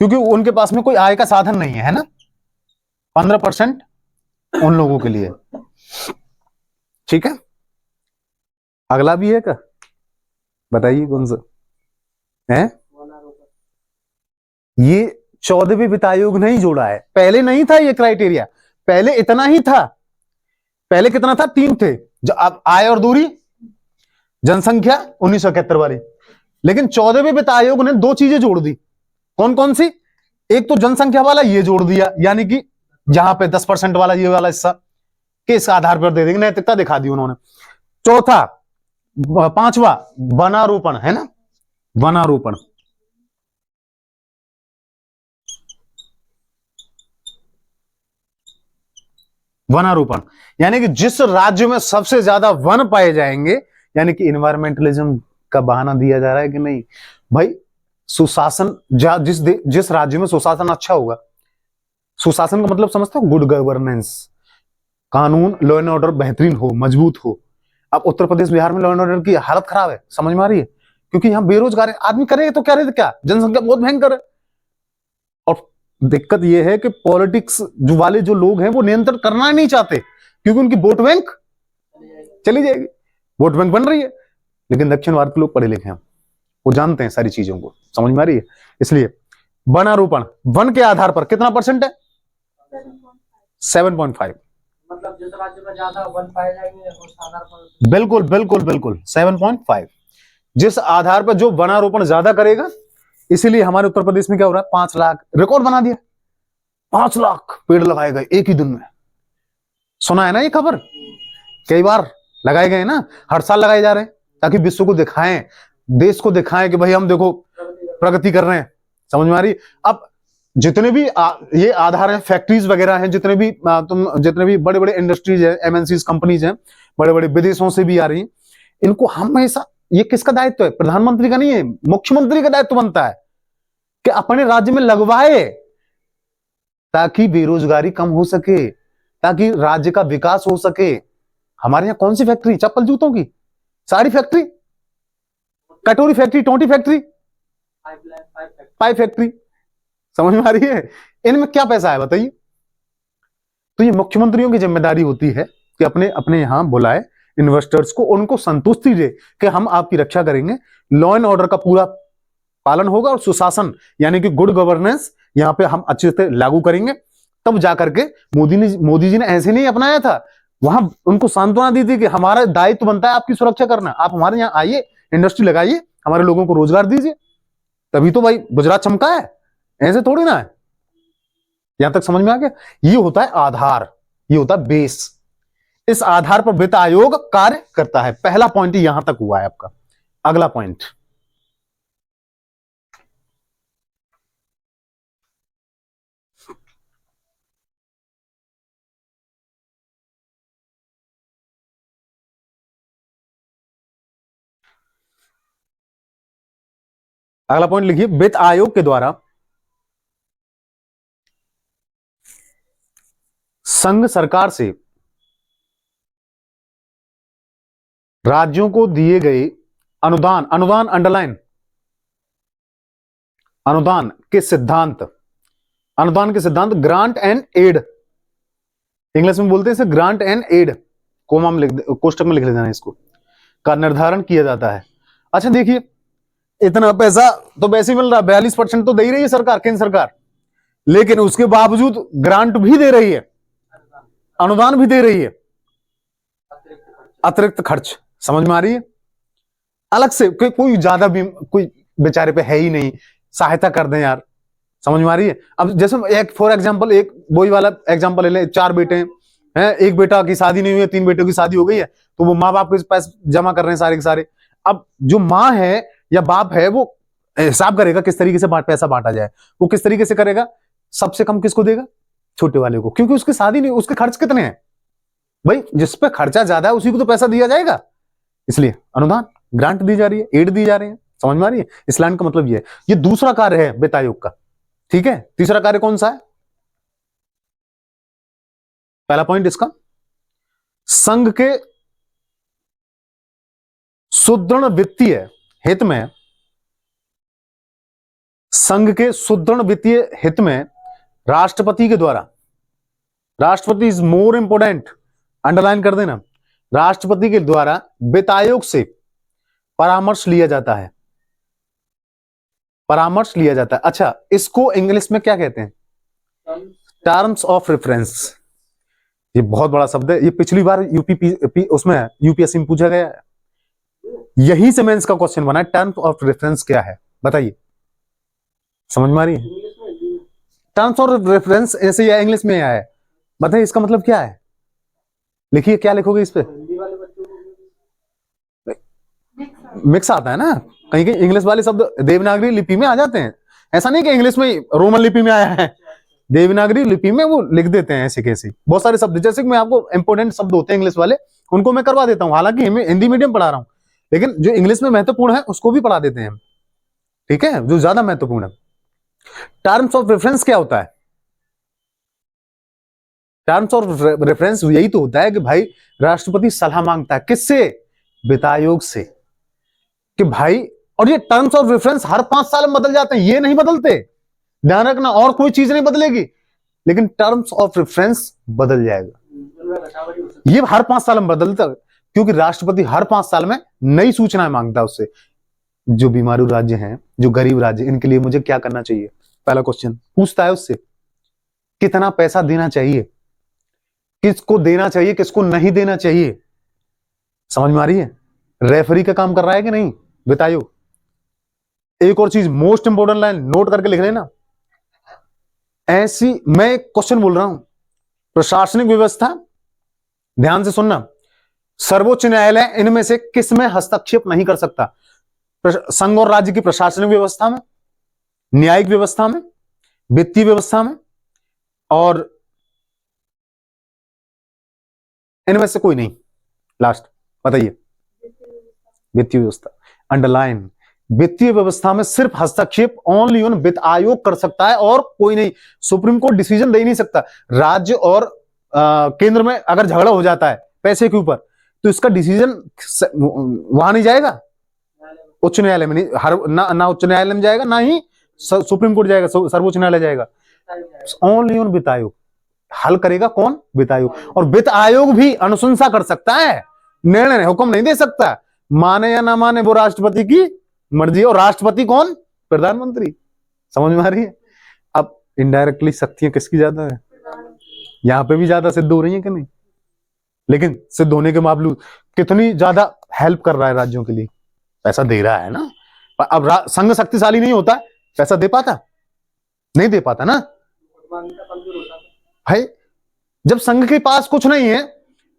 क्योंकि उनके पास में कोई आय का साधन नहीं है ना। 15% उन लोगों के लिए, ठीक है? अगला भी है क्या? बताइए कौन सा है? ये 14वें वित्त आयोग ने ही जोड़ा है, पहले नहीं था ये क्राइटेरिया। पहले इतना ही था। पहले कितना था? 3 थे, अब आय और दूरी, जनसंख्या 1971 वाली। लेकिन 14वें वित्त आयोग ने 2 चीजें जोड़ दी। कौन कौन सी? एक तो जनसंख्या वाला ये जोड़ दिया, यानी कि जहां पे 10% वाला ये वाला हिस्सा के इस आधार पर दे देंगे, नैतिकता दिखा दी उन्होंने। चौथा, 5वां वनारोपण है ना, वनारोपण। वनारोपण यानी कि जिस राज्य में सबसे ज्यादा वन पाए जाएंगे, यानी कि इन्वायरमेंटलिज्म का बहाना दिया जा रहा है कि नहीं भाई, सुशासन, जिस राज्य में सुशासन अच्छा होगा, सुशासन का मतलब समझते हो? गुड गवर्नेंस, कानून, लॉ एंड ऑर्डर बेहतरीन हो, मजबूत हो। अब उत्तर प्रदेश बिहार में लॉ एंड ऑर्डर की हालत खराब है। समझ में आ रही है? क्योंकि यहां बेरोजगार है, आदमी करेगा तो क्या रहे, क्या जनसंख्या बहुत भयंकर है। और दिक्कत यह है कि पॉलिटिक्स वाले जो लोग हैं वो नियंत्रण करना नहीं चाहते, क्योंकि उनकी वोट बैंक चली जाएगी, वोट बैंक बन रही है। लेकिन दक्षिण भारत के लोग पढ़े लिखे हैं, वो जानते हैं सारी चीजों को, समझ में आ रही है। इसलिए वनारोपण वन के आधार पर कितना परसेंट है? 7.5। मतलब जिस राज्य में ज्यादा वन पाए जाएंगे उस आधार पर। बिल्कुल बिल्कुल बिल्कुल 7.5। जिस आधार पर जो वनारोपण ज्यादा करेगा, इसीलिए हमारे उत्तर प्रदेश में क्या हो रहा है, 5 लाख रिकॉर्ड बना दिया, 5 लाख पेड़ लगाए गए एक ही दिन में। सुना है ना ये खबर, कई बार लगाए गए ना, हर साल लगाए जा रहे हैं ताकि विश्व को दिखाएं, देश को दिखाएं कि भाई हम देखो प्रगति कर रहे हैं। समझ में आ रही? अब जितने भी ये आधार हैं, फैक्ट्रीज वगैरह हैं, जितने भी बड़े बड़े इंडस्ट्रीज है, एमएनसीज कंपनीज हैं, बड़े बड़े विदेशों से भी आ रही हैं, इनको हमेशा, ये किसका दायित्व है? प्रधानमंत्री का नहीं है, मुख्यमंत्री का दायित्व बनता है कि अपने राज्य में लगवाए ताकि बेरोजगारी कम हो सके, ताकि राज्य का विकास हो सके। हमारे यहाँ कौन सी फैक्ट्री? चप्पल जूतों की, साड़ी फैक्ट्री, कटोरी फैक्ट्री, टोटी फैक्ट्री, पाइप फैक्ट्री। समझ में आ रही है? इनमें क्या पैसा है बताइए? तो ये मुख्यमंत्रियों की जिम्मेदारी होती है कि अपने अपने यहां बुलाए इन्वेस्टर्स को, उनको संतुष्टि दे कि हम आपकी रक्षा करेंगे, लॉ एंड ऑर्डर का पूरा पालन होगा और सुशासन यानी कि गुड गवर्नेंस यहां पे हम अच्छे से लागू करेंगे। तब जाकर के मोदी जी ने ऐसे नहीं अपनाया था, वहां उनको सांत्वना दी थी कि हमारा दायित्व बनता है आपकी सुरक्षा करना, आप हमारे यहाँ आइए, इंडस्ट्री लगाइए, हमारे लोगों को रोजगार दीजिए। तभी तो भाई गुजरात चमका है, ऐसे थोड़ी ना है। यहां तक समझ में आ गया? ये होता है आधार, ये होता है बेस। इस आधार पर वित्त आयोग कार्य करता है। पहला पॉइंट यहां तक हुआ है आपका। अगला पॉइंट, अगला पॉइंट लिखिए, वित्त आयोग के द्वारा संघ सरकार से राज्यों को दिए गए अनुदान, अनुदान अंडरलाइन, अनुदान के सिद्धांत, अनुदान के सिद्धांत, ग्रांट एंड एड, इंग्लिश में बोलते हैं इसे ग्रांट एंड एड, कोमा में कोष्टक में लिख लेना इसको, का निर्धारण किया जाता है। अच्छा देखिए, इतना पैसा तो वैसे ही मिल रहा है, 42% तो दे ही रही है सरकार, केंद्र सरकार, लेकिन उसके बावजूद ग्रांट भी दे रही है, अनुदान भी दे रही है, अतिरिक्त खर्च। समझ में आ रही है? अलग से कोई ज्यादा भी कोई बेचारे पे है ही नहीं, सहायता कर दें यार। समझ में आ रही है? अब जैसे एक फॉर एग्जांपल, एक वही वाला एग्जांपल ले लें, 4 बेटे हैं, एक बेटा की शादी नहीं हुई है, 3 बेटों की शादी हो गई है, तो वो माँ बाप के पास जमा कर रहे हैं सारे के सारे। अब जो माँ है या बाप है वो हिसाब करेगा किस तरीके से पैसा बांटा जाए, वो किस तरीके से करेगा, सबसे कम किसको देगा? छोटे वाले को, क्योंकि उसकी शादी नहीं, उसके खर्च कितने हैं भाई, जिस पे खर्चा ज्यादा है उसी को तो पैसा दिया जाएगा। इसलिए अनुदान, ग्रांट दी जा रही है, एड दी जा रही है। समझ में आ रही है? इस लाइन का मतलब ये दूसरा कार्य है वित्त आयोग का। ठीक है, तीसरा कार्य कौन सा है? पहला पॉइंट इसका, संघ के सुदृढ़ वित्तीय हित में, संघ के सुदृढ़ वित्तीय हित में राष्ट्रपति के द्वारा, राष्ट्रपति इज मोर इंपोर्टेंट, अंडरलाइन कर देना, राष्ट्रपति के द्वारा वित्त आयोग से परामर्श लिया जाता है, परामर्श लिया जाता है। अच्छा, इसको इंग्लिश में क्या कहते हैं? Terms of reference. ये बहुत बड़ा शब्द है, ये पिछली बार उसमें यूपीएससी में पूछा गया है, यही से मेंस का क्वेश्चन बना है। टर्म्स ऑफ रेफरेंस क्या है बताइए? समझ में आ रही है? टर्म्स ऑफ रेफरेंस ऐसे या इंग्लिश में आया है, बताइए इसका मतलब क्या है? लिखिए, क्या लिखोगे इस पे? मिक्स आता है ना, कहीं कहीं इंग्लिश वाले शब्द देवनागरी लिपि में आ जाते हैं। ऐसा नहीं कि इंग्लिश में रोमन लिपि में आया है, देवनागरी लिपि में वो लिख देते हैं ऐसे कैसे बहुत सारे शब्द। जैसे कि मैं आपको इंपोर्टेंट शब्द होते हैं इंग्लिश वाले, उनको मैं करवा देता हूं, हालांकि हिंदी मीडियम पढ़ा रहा हूं, लेकिन जो इंग्लिश में महत्वपूर्ण है उसको भी पढ़ा देते हैं हम। ठीक है, जो ज्यादा महत्वपूर्ण है। टर्म्स ऑफ रेफरेंस क्या होता है? टर्म्स ऑफ रेफरेंस यही तो होता है कि भाई राष्ट्रपति सलाह मांगता है, किससे? वित्त आयोग से, कि भाई, और ये टर्म्स ऑफ रेफरेंस हर 5 साल में बदल जाते हैं, ये नहीं बदलते, ध्यान रखना, और कोई चीज नहीं बदलेगी, लेकिन टर्म्स ऑफ रेफरेंस बदल जाएगा। ये हर 5 साल में बदलता, क्योंकि राष्ट्रपति हर 5 साल में नई सूचनाएं मांगता है उससे। जो बीमारू राज्य हैं, जो गरीब राज्य, इनके लिए मुझे क्या करना चाहिए, पहला क्वेश्चन पूछता है उससे। कितना पैसा देना चाहिए, किसको देना चाहिए, किसको नहीं देना चाहिए। समझ में आ रही है? रेफरी का काम कर रहा है कि नहीं वित्त आयोग। एक और चीज, मोस्ट इंपोर्टेंट लाइन नोट करके लिख लेना। ऐसी, मैं एक क्वेश्चन बोल रहा हूं, प्रशासनिक व्यवस्था, ध्यान से सुनना, सर्वोच्च न्यायालय इनमें से किस में हस्तक्षेप नहीं कर सकता? संघ और राज्य की प्रशासनिक व्यवस्था में, न्यायिक व्यवस्था में, वित्तीय व्यवस्था में, और इनमें से कोई नहीं। लास्ट बताइए। वित्तीय व्यवस्था, अंडरलाइन। वित्तीय व्यवस्था में सिर्फ हस्तक्षेप ओनली ऑन वित्त आयोग कर सकता है और कोई नहीं। सुप्रीम कोर्ट डिसीजन दे नहीं सकता। राज्य और केंद्र में अगर झगड़ा हो जाता है पैसे के ऊपर, तो इसका डिसीजन वहां नहीं जाएगा, उच्च न्यायालय में नहीं, हर ना उच्च न्यायालय में जाएगा, ना ही सुप्रीम कोर्ट जाएगा, सर्वोच्च न्यायालय जाएगा। ओनली ऑन वित्त आयोग हल करेगा। कौन? वित्त आयोग। और वित्त आयोग भी अनुशंसा कर सकता है, निर्णय हुक्म नहीं दे सकता। माने या ना माने वो राष्ट्रपति की मर्जी। और राष्ट्रपति कौन? प्रधानमंत्री। समझ में आ रही है? अब इनडायरेक्टली शक्तियां किसकी ज्यादा है? यहां पे भी ज्यादा सिद्ध हो रही है कि नहीं? लेकिन सिद्ध होने के बावजूद कितनी ज्यादा हेल्प कर रहा है राज्यों के लिए, पैसा दे रहा है ना। अब संघ शक्तिशाली नहीं होता, पैसा दे पाता? नहीं दे पाता ना भाई। जब संघ के पास कुछ नहीं है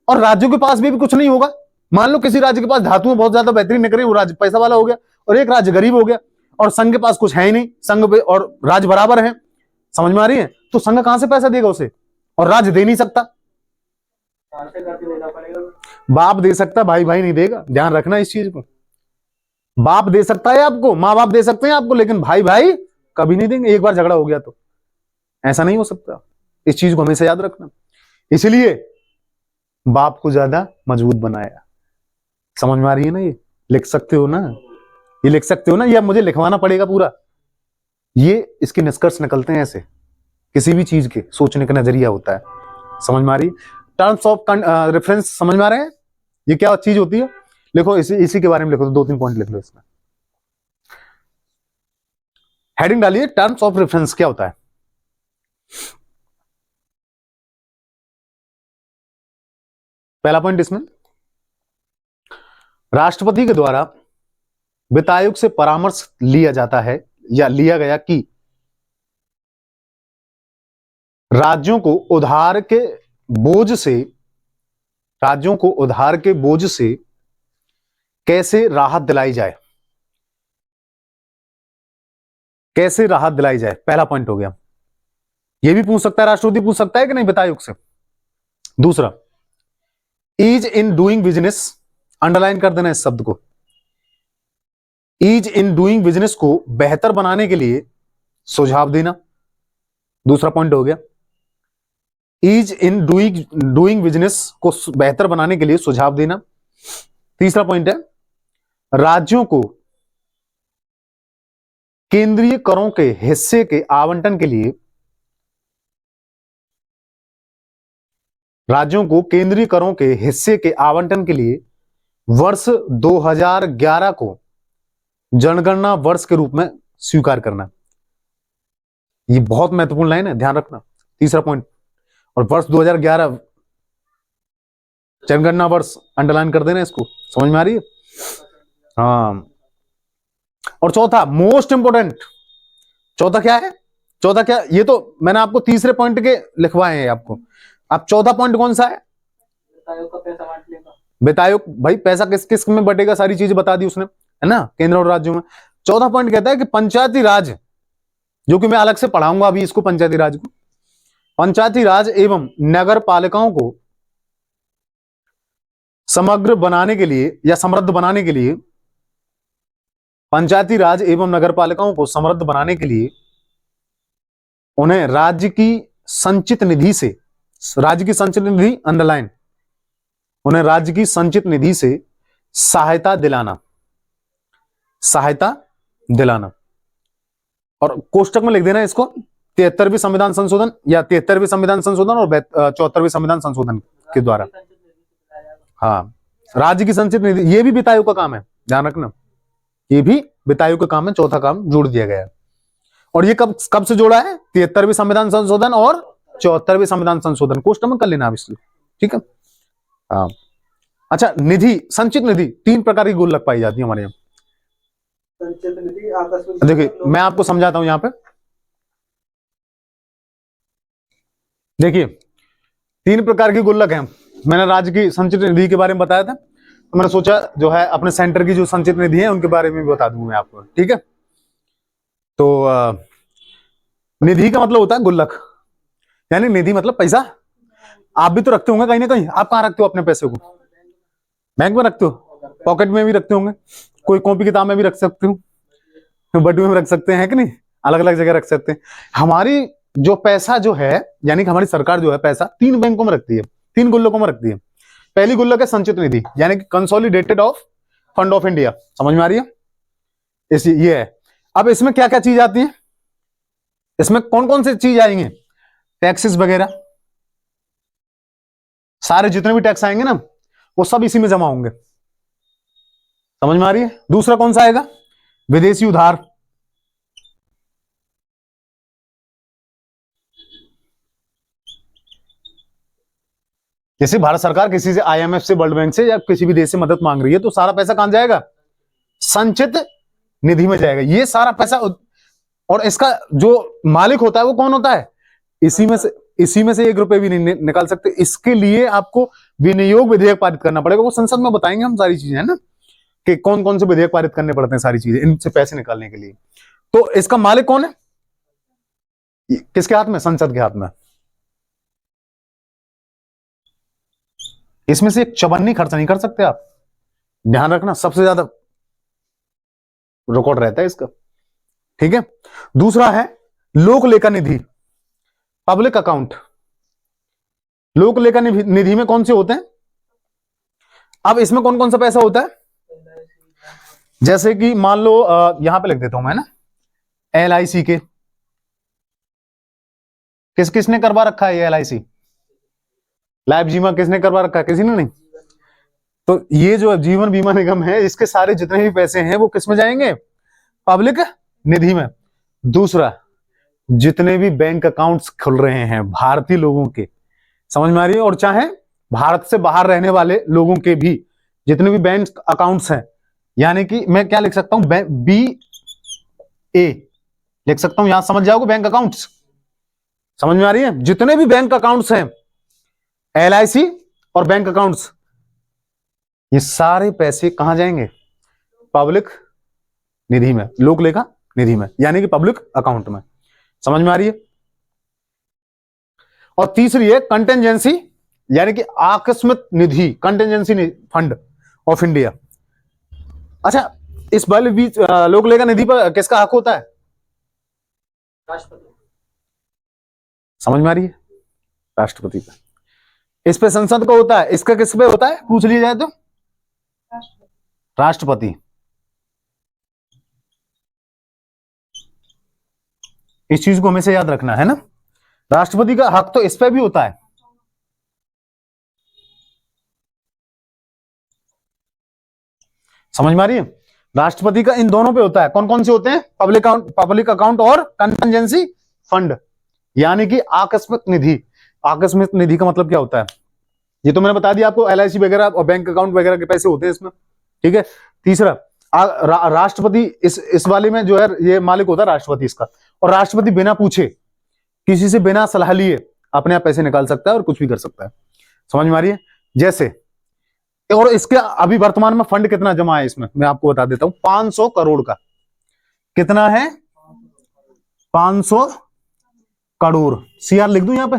और राज्यों के पास भी कुछ नहीं होगा, मान लो किसी राज्य के पास धातुएं बहुत ज्यादा बेहतरीन निकल रही, वो राज्य पैसा वाला हो गया और एक राज्य गरीब हो गया, और संघ के पास कुछ है ही नहीं, संघ और राज्य बराबर है। समझ में आ रही है? तो संघ कहां से पैसा देगा उसे, और राज्य दे नहीं सकता। बाप दे सकता, भाई भाई नहीं देगा। ध्यान रखना इस चीज को। बाप दे सकता है आपको, माँ बाप दे सकते हैं आपको, लेकिन भाई भाई कभी नहीं देंगे। एक बार झगड़ा हो गया तो ऐसा नहीं हो सकता। इस चीज को हमेशा याद रखना। इसलिए बाप को ज्यादा मजबूत बनाया। समझ में आ रही है ना? ये लिख सकते हो ना, ये लिख सकते हो ना, ये मुझे लिखवाना पड़ेगा पूरा। ये इसके निष्कर्ष निकलते हैं ऐसे, किसी भी चीज के सोचने का नजरिया होता है। समझ में आ रही? टर्म्स ऑफ रेफरेंस समझ में आ रहे हैं? ये क्या चीज होती है? लिखो, इसी के बारे में लिखो, 2-3 पॉइंट लिख लो इसमें। हेडिंग डालिए, टर्म्स ऑफ रेफरेंस क्या होता है। पहला पॉइंट इसमें, राष्ट्रपति के द्वारा वित्त आयोग से परामर्श लिया जाता है या लिया गया कि राज्यों को उधार के बोझ से कैसे राहत दिलाई जाए, कैसे राहत दिलाई जाए। पहला पॉइंट हो गया। यह भी पूछ सकता है, राष्ट्रपति पूछ सकता है कि नहीं वित्त आयोग से। दूसरा, ease in doing business, underline कर देना इस शब्द को। ईज इन डूइंग बिजनेस को बेहतर बनाने के लिए सुझाव देना, दूसरा पॉइंट हो गया। ईज इन डूइंग बिजनेस को बेहतर बनाने के लिए सुझाव देना। तीसरा पॉइंट है, राज्यों को केंद्रीय करों के हिस्से के आवंटन के लिए, राज्यों को केंद्रीय करों के हिस्से के आवंटन के लिए वर्ष 2011 को जनगणना वर्ष के रूप में स्वीकार करना। ये बहुत महत्वपूर्ण लाइन है, ध्यान रखना। तीसरा पॉइंट, और वर्ष 2011 जनगणना वर्ष अंडरलाइन कर देना इसको। समझ में आ रही है? हाँ। और चौथा, मोस्ट इंपोर्टेंट, चौथा क्या है? चौथा क्या, ये तो मैंने आपको तीसरे पॉइंट के लिखवाए हैं आपको। अब चौथा पॉइंट कौन सा है? वित्त आयोग। भाई पैसा किस किस में बटेगा, सारी चीजें बता दी उसने, है ना, केंद्र और राज्यों में। चौथा पॉइंट कहता है कि पंचायती राज, जो कि मैं अलग से पढ़ाऊंगा अभी इसको, पंचायती राज को, पंचायती राज एवं नगर पालिकाओं को समग्र बनाने के लिए या समृद्ध बनाने के लिए, पंचायती राज एवं नगर पालिकाओं को समृद्ध बनाने के लिए उन्हें राज्य की संचित निधि से, राज्य की संचित निधि अंडरलाइन, उन्हें राज्य की संचित निधि से सहायता दिलाना, सहायता दिलाना। और कोष्टक में लिख देना इसको, 73वीं संविधान संशोधन या 73वीं संविधान संशोधन और 74वीं संविधान संशोधन के द्वारा। हाँ, राज्य की संचित निधि, ये भी वित्त आयोग का काम है, ध्यान रखना, ये भी वित्त आयोग का काम है, चौथा काम जोड़ दिया गया है। और ये कब कब से जोड़ा है? 73वें संविधान संशोधन और 74वें संविधान संशोधन, कोष्टक में कर लेना आप इसलिए, ठीक है। हाँ, अच्छा, निधि, संचित निधि 3 प्रकार की गुल्लक पाई जाती है हमारे यहाँ। संचित निधि आकस्मिक, देखिए मैं आपको समझाता हूं यहाँ पे, देखिए 3 प्रकार की गुल्लक है। मैंने राज्य की संचित निधि के बारे में बताया था, तो मैंने सोचा जो है अपने सेंटर की जो संचित निधि है उनके बारे में भी बता दूं मैं आपको, ठीक है। तो निधि का मतलब होता है गुल्लक, यानी निधि मतलब पैसा। आप भी तो रखते होंगे कहीं ना कहीं, आप कहाँ रखते हो अपने पैसे को? बैंक में रखते हो, पॉकेट में भी रखते होंगे, कोई कॉपी किताब में भी रख सकते हो, बटुए में रख सकते हैं कि नहीं, अलग अलग जगह रख सकते हैं। हमारी जो पैसा जो है, यानी कि हमारी सरकार जो है पैसा 3 बैंकों में रखती है, 3 गुल्लकों में रखती है। पहली गुल्लक है संचित निधि, यानी कि consolidated of fund of India, समझ में आ रही है? ये है। अब इसमें क्या क्या चीज आती है, इसमें कौन कौन से चीज आएंगे? टैक्सेस वगैरह, सारे जितने भी टैक्स आएंगे ना वो सब इसी में जमा होंगे, समझ में आ रही है? दूसरा कौन सा आएगा? विदेशी उधार, जैसे भारत सरकार किसी से, IMF से, वर्ल्ड बैंक से या किसी भी देश से मदद मांग रही है तो सारा पैसा कहां जाएगा? संचित निधि में जाएगा ये सारा पैसा। और इसका जो मालिक होता है वो कौन होता है? इसी में से 1 रुपए भी नहीं निकाल सकते। इसके लिए आपको विनियोग विधेयक पारित करना पड़ेगा, वो संसद में बताएंगे हम सारी चीजें, है ना, कि कौन कौन से विधेयक पारित करने पड़ते हैं, सारी चीजें इनसे पैसे निकालने के लिए। तो इसका मालिक कौन है? किसके हाथ में? संसद के हाथ में। इसमें से एक चवन्नी खर्च नहीं कर सकते आप, ध्यान रखना, सबसे ज्यादा रिकॉर्ड रहता है इसका, ठीक है। दूसरा है लोक लेखा निधि, पब्लिक अकाउंट। लोक लेखा निधि में कौन से होते हैं? अब इसमें कौन कौन सा पैसा होता है? जैसे कि मान लो यहां पे लिख देता हूं मैं ना, LIC के, किसने करवा रखा है ये LIC? लाइफ बीमा किसने करवा रखा है? किसी ने नहीं। तो ये जो जीवन बीमा निगम है, इसके सारे जितने भी पैसे हैं वो किस में जाएंगे? पब्लिक निधि में। दूसरा, जितने भी बैंक अकाउंट्स खुल रहे हैं भारतीय लोगों के, समझ में आ रही है, और चाहे भारत से बाहर रहने वाले लोगों के भी जितने भी बैंक अकाउंट्स हैं, यानी कि मैं क्या लिख सकता हूं? BA लिख सकता हूं, यहां समझ जाओगे बैंक अकाउंट्स, समझ में आ रही है? जितने भी बैंक अकाउंट्स हैं, LIC और बैंक अकाउंट्स, ये सारे पैसे कहां जाएंगे? पब्लिक निधि में, लोक लेखा निधि में, यानी कि पब्लिक अकाउंट में, समझ में आ रही है? और तीसरी है कंटेंजेंसी, यानी कि आकस्मिक निधि, कंटेंजेंसी फंड ऑफ इंडिया। अच्छा, इस वाले बीच लोक लेखा निधि पर किसका हक होता है? राष्ट्रपति। समझ में आ रही है? राष्ट्रपति का। इस पे संसद का होता है, इसका किस पे होता है पूछ लिया जाए तो? राष्ट्रपति। इस चीज को हमेशा याद रखना है ना, राष्ट्रपति का हक तो इस पे भी होता है। समझ में आ रही है? राष्ट्रपति का इन दोनों पे होता है। कौन कौन से होते हैं? पब्लिक अकाउंट और कंटेंजेंसी फंड, यानी कि आकस्मिक निधि। आकस्मिक निधि का मतलब क्या होता है? ये तो मैंने बता दिया आपको, LIC वगैरह और बैंक अकाउंट वगैरह के पैसे होते हैं इसमें, ठीक है। तीसरा, राष्ट्रपति इस वाले में जो है ये मालिक होता है राष्ट्रपति इसका, और राष्ट्रपति बिना पूछे, किसी से बिना सलाह लिए अपने आप पैसे निकाल सकता है और कुछ भी कर सकता है, समझ में आ रही है? जैसे, और इसके अभी वर्तमान में फंड कितना जमा है इसमें मैं आपको बता देता हूं, 500 करोड़ का। कितना है? 500 करोड़। CR लिख दूं यहां पे,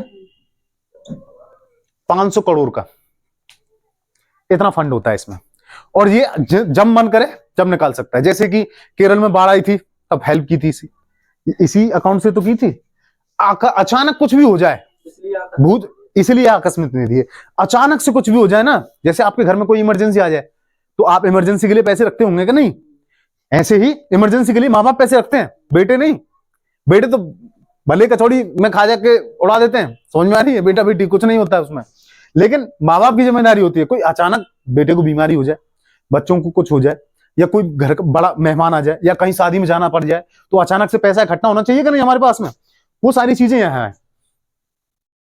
500 करोड़ का इतना फंड होता है इसमें। और ये जब मन करे जब निकाल सकता है। जैसे कि केरल में बाढ़ आई थी तब हेल्प की थी, इसी अकाउंट से तो की थी। अचानक कुछ भी हो जाए, इसलिए आकस्मिक निधि है। अचानक से कुछ भी हो जाए ना, जैसे आपके घर में कोई इमरजेंसी आ जाए तो आप इमरजेंसी के लिए पैसे रखते होंगे कि नहीं? ऐसे ही इमरजेंसी के लिए माँ बाप पैसे रखते हैं, बेटे नहीं। बेटे तो भले कचौड़ी में खा जाके उड़ा देते हैं, समझ में आ रही है? बेटा बेटी कुछ नहीं होता है उसमें, लेकिन माँ बाप की जिम्मेदारी होती है, कोई अचानक बेटे को बीमारी हो जाए, बच्चों को कुछ हो जाए, या कोई घर का बड़ा मेहमान आ जाए, या कहीं शादी में जाना पड़ जाए, तो अचानक से पैसा इकट्ठा होना चाहिए कि नहीं हमारे पास में, वो सारी चीजें यहाँ है।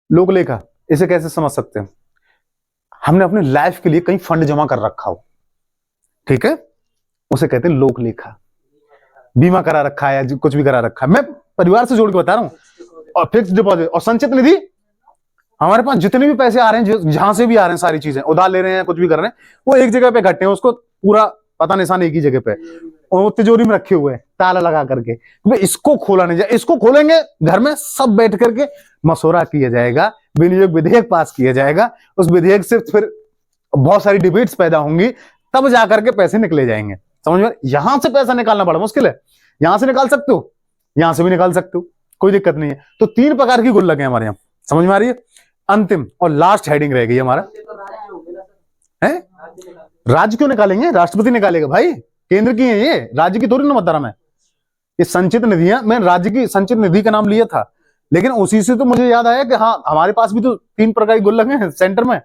लोक लेखा इसे कैसे समझ सकते हैं? हमने अपनी लाइफ के लिए कहीं फंड जमा कर रखा हो, ठीक है, उसे कहते हैं लोक लेखा। बीमा करा रखा है या कुछ भी करा रखा है, मैं परिवार से जोड़ के बता रहा हूं। और फिक्स डिपॉजिट और संचित निधि, हमारे पास जितने भी पैसे आ रहे हैं, जहां से भी आ रहे हैं, सारी चीजें उधार ले रहे हैं, कुछ भी कर रहे हैं, वो एक जगह पे इकट्ठे हैं, उसको पूरा पता निशान एक ही जगह पे, और वो तिजोरी में रखे हुए हैं ताला लगा करके। तो इसको खोला नहीं जाए, इसको खोलेंगे घर में सब बैठ करके मशवरा किया जाएगा, विनियोग विधेयक पास किया जाएगा, उस विधेयक से फिर बहुत सारी डिबेट्स पैदा होंगी, तब जाकर के पैसे निकले जाएंगे। समझ में? यहां से पैसा निकालना बड़ा मुश्किल है, यहां से निकाल सकते हो, यहां से भी निकाल सकते हो, कोई दिक्कत नहीं है। तो 3 प्रकार की गुल्लक है हमारे यहाँ, समझ में आ रही है? अंतिम और लास्ट हेडिंग रह गई हमारा, है राज्य क्यों निकालेंगे? राष्ट्रपति निकालेगा भाई, केंद्र की है ये, राज्य की थोड़ी ना बता रहा मैं। ये संचित निधियां, मैं राज्य की संचित निधि का नाम लिया था, लेकिन उसी से तो मुझे याद आया कि हाँ हमारे पास भी तो 3 प्रकार की गुल्लक है सेंटर में,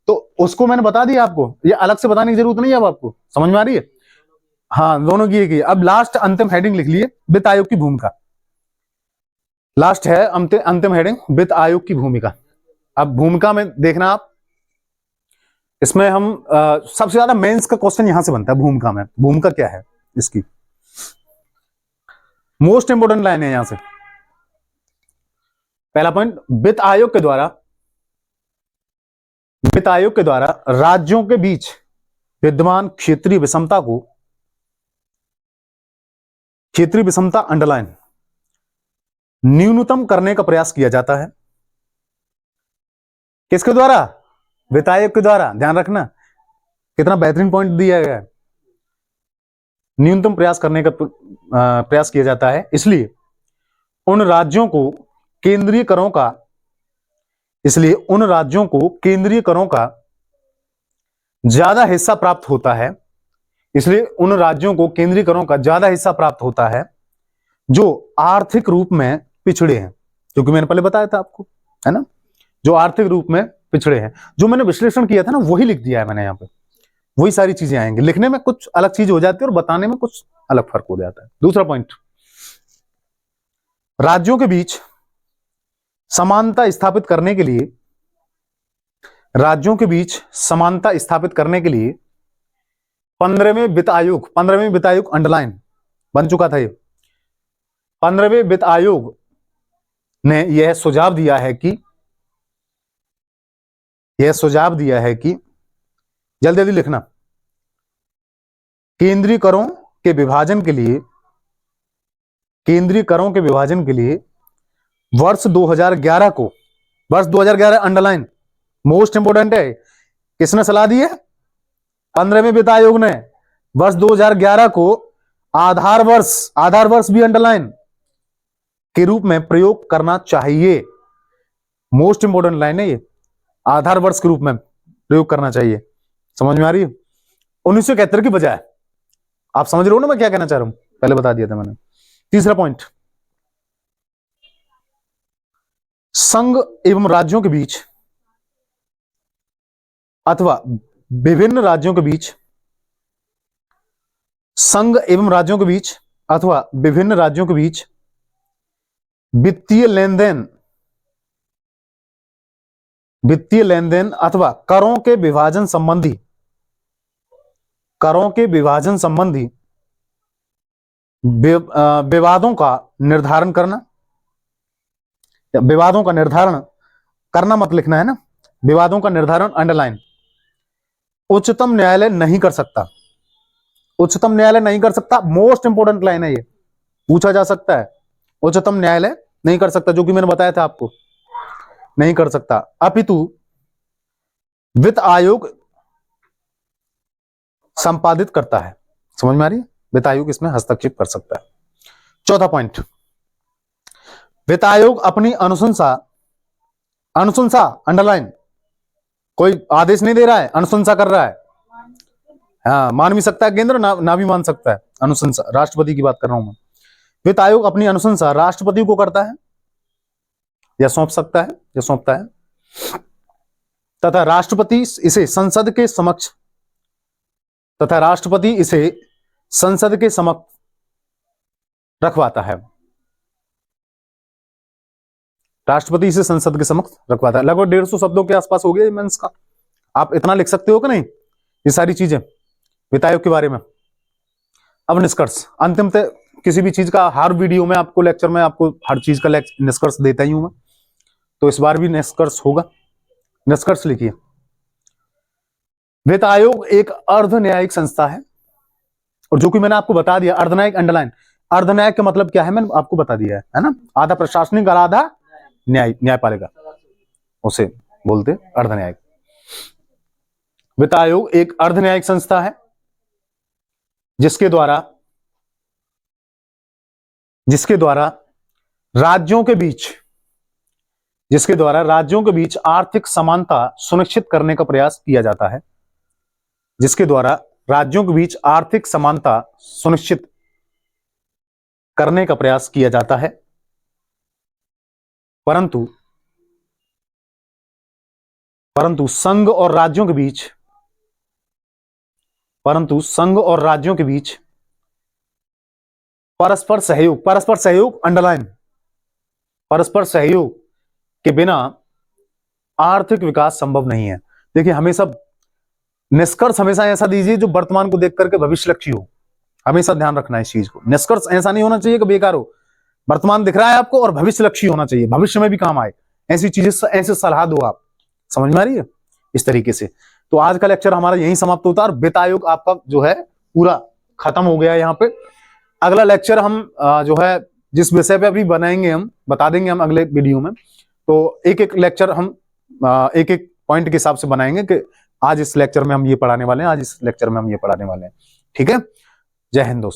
तो उसको मैंने बता दिया आपको, ये अलग से बताने की जरूरत नहीं है अब आपको, समझ में आ रही है? हाँ दोनों की एक ही। अब लास्ट अंतिम हेडिंग लिख लिए, वित्त आयोग की भूमिका। लास्ट है अंतिम हेडिंग, वित्त आयोग की भूमिका। अब भूमिका में देखना आप, इसमें हम सबसे ज्यादा मेंस का क्वेश्चन यहां से बनता है भूमिका में। भूमिका क्या है इसकी, मोस्ट इंपोर्टेंट लाइन है यहां से। पहला पॉइंट, वित्त आयोग के द्वारा राज्यों के बीच विद्यमान क्षेत्रीय विषमता अंडरलाइन न्यूनतम करने का प्रयास किया जाता है। किसके द्वारा? वित्त आयोग के द्वारा। ध्यान रखना कितना बेहतरीन पॉइंट दिया गया है। न्यूनतम प्रयास करने का प्रयास किया जाता है, इसलिए उन राज्यों को केंद्रीय करों का ज्यादा हिस्सा प्राप्त होता है, इसलिए उन राज्यों को केंद्रीय करों का ज्यादा हिस्सा प्राप्त होता है जो आर्थिक रूप में पिछड़े हैं, क्योंकि मैंने पहले बताया था आपको, है ना, जो आर्थिक रूप में पिछड़े हैं। जो मैंने विश्लेषण किया था ना, वही लिख दिया है मैंने यहाँ पे, वही सारी चीजें आएंगी। लिखने में कुछ अलग चीज हो जाती है और बताने में कुछ अलग फर्क हो जाता है। दूसरा पॉइंट, राज्यों के बीच समानता स्थापित करने के लिए 15वें वित्त आयोग अंडरलाइन बन चुका था। ये 15वें वित्त आयोग ने यह सुझाव दिया है कि जल्दी जल्दी लिखना, केंद्रीय करों के विभाजन के लिए वर्ष 2011 अंडरलाइन मोस्ट इंपोर्टेंट है। किसने सलाह दी है? 15वें वित्त आयोग ने वर्ष 2011 को आधार वर्ष भी अंडरलाइन के रूप में प्रयोग करना चाहिए। मोस्ट इंपोर्टेंट लाइन है ये, आधार वर्ष के रूप में प्रयोग करना चाहिए। समझ में आ रही है? 1971 की बजाय। आप समझ रहे हो ना मैं क्या कहना चाह रहा हूं? पहले बता दिया था मैंने। तीसरा पॉइंट, संघ एवं राज्यों के बीच अथवा विभिन्न राज्यों के बीच वित्तीय लेनदेन अथवा करों के विभाजन संबंधी विवादों का निर्धारण करना मत लिखना है ना, विवादों का निर्धारण अंडरलाइन उच्चतम न्यायालय नहीं कर सकता। मोस्ट इंपोर्टेंट लाइन है ये, पूछा जा सकता है। उच्चतम न्यायालय नहीं कर सकता, जो कि मैंने बताया था आपको, नहीं कर सकता, अपितु वित्त आयोग संपादित करता है। समझ में आ रही है? वित्त आयोग इसमें हस्तक्षेप कर सकता है। चौथा पॉइंट, वित्त आयोग अपनी अनुशंसा अंडरलाइन, कोई आदेश नहीं दे रहा है, अनुशंसा कर रहा है। हाँ, मान भी सकता है केंद्र, ना भी मान सकता है। अनुशंसा, राष्ट्रपति की बात कर रहा हूं मैं। वित्त आयोग अपनी अनुशंसा राष्ट्रपति को करता है या सौंपता है। तथा राष्ट्रपति इसे संसद के समक्ष रखवाता है। राष्ट्रपति इसे संसद के समक्ष रखवाता है। लगभग 150 शब्दों के आसपास हो गया मेंस का। आप इतना लिख सकते हो कि नहीं, ये सारी चीजें वित्त आयोग के बारे में। अब निष्कर्ष, अंतिमतः किसी भी चीज का हर वीडियो में आपको लेक्चर में आपको हर चीज का निष्कर्ष देता ही हूं मैं, तो इस बार भी निष्कर्ष होगा। निष्कर्ष लिखिए, वित्त आयोग एक अर्ध न्यायिक संस्था है, और जो कि मैंने आपको बता दिया, अर्धन्यायिक अंडरलाइन, अर्धन्यायिक का मतलब क्या है मैंने आपको बता दिया है ना, आधा प्रशासनिक और आधा न्यायपालिका, उसे बोलते अर्धन्यायिक। वित्त आयोग एक अर्धन्यायिक संस्था है जिसके द्वारा राज्यों के बीच आर्थिक समानता सुनिश्चित करने का प्रयास किया जाता है। जिसके द्वारा राज्यों के बीच आर्थिक समानता सुनिश्चित करने का प्रयास किया जाता है, परंतु संघ और राज्यों के बीच परस्पर सहयोग अंडरलाइन, परस्पर सहयोग के बिना आर्थिक विकास संभव नहीं है। देखिए, हमेशा निष्कर्ष हमेशा ऐसा दीजिए जो वर्तमान को देख करके भविष्यलक्षी हो। हमेशा ध्यान रखना है इस चीज को। निष्कर्ष ऐसा नहीं होना चाहिए कि बेकार हो, वर्तमान दिख रहा है आपको और भविष्यलक्षी होना चाहिए, भविष्य में भी काम आए, ऐसी चीजें, ऐसे सलाह दो आप। समझ में आ रही है? इस तरीके से तो आज का लेक्चर हमारा यहीं समाप्त होता है और वित्त आयोग आपका जो है पूरा खत्म हो गया यहाँ पे। अगला लेक्चर हम जो है जिस विषय पे अभी बनाएंगे, हम बता देंगे हम अगले वीडियो में। तो एक एक लेक्चर हम एक एक पॉइंट के हिसाब से बनाएंगे कि आज इस लेक्चर में हम ये पढ़ाने वाले हैं, आज इस लेक्चर में हम ये पढ़ाने वाले हैं। ठीक है? जय हिंद दोस्तों।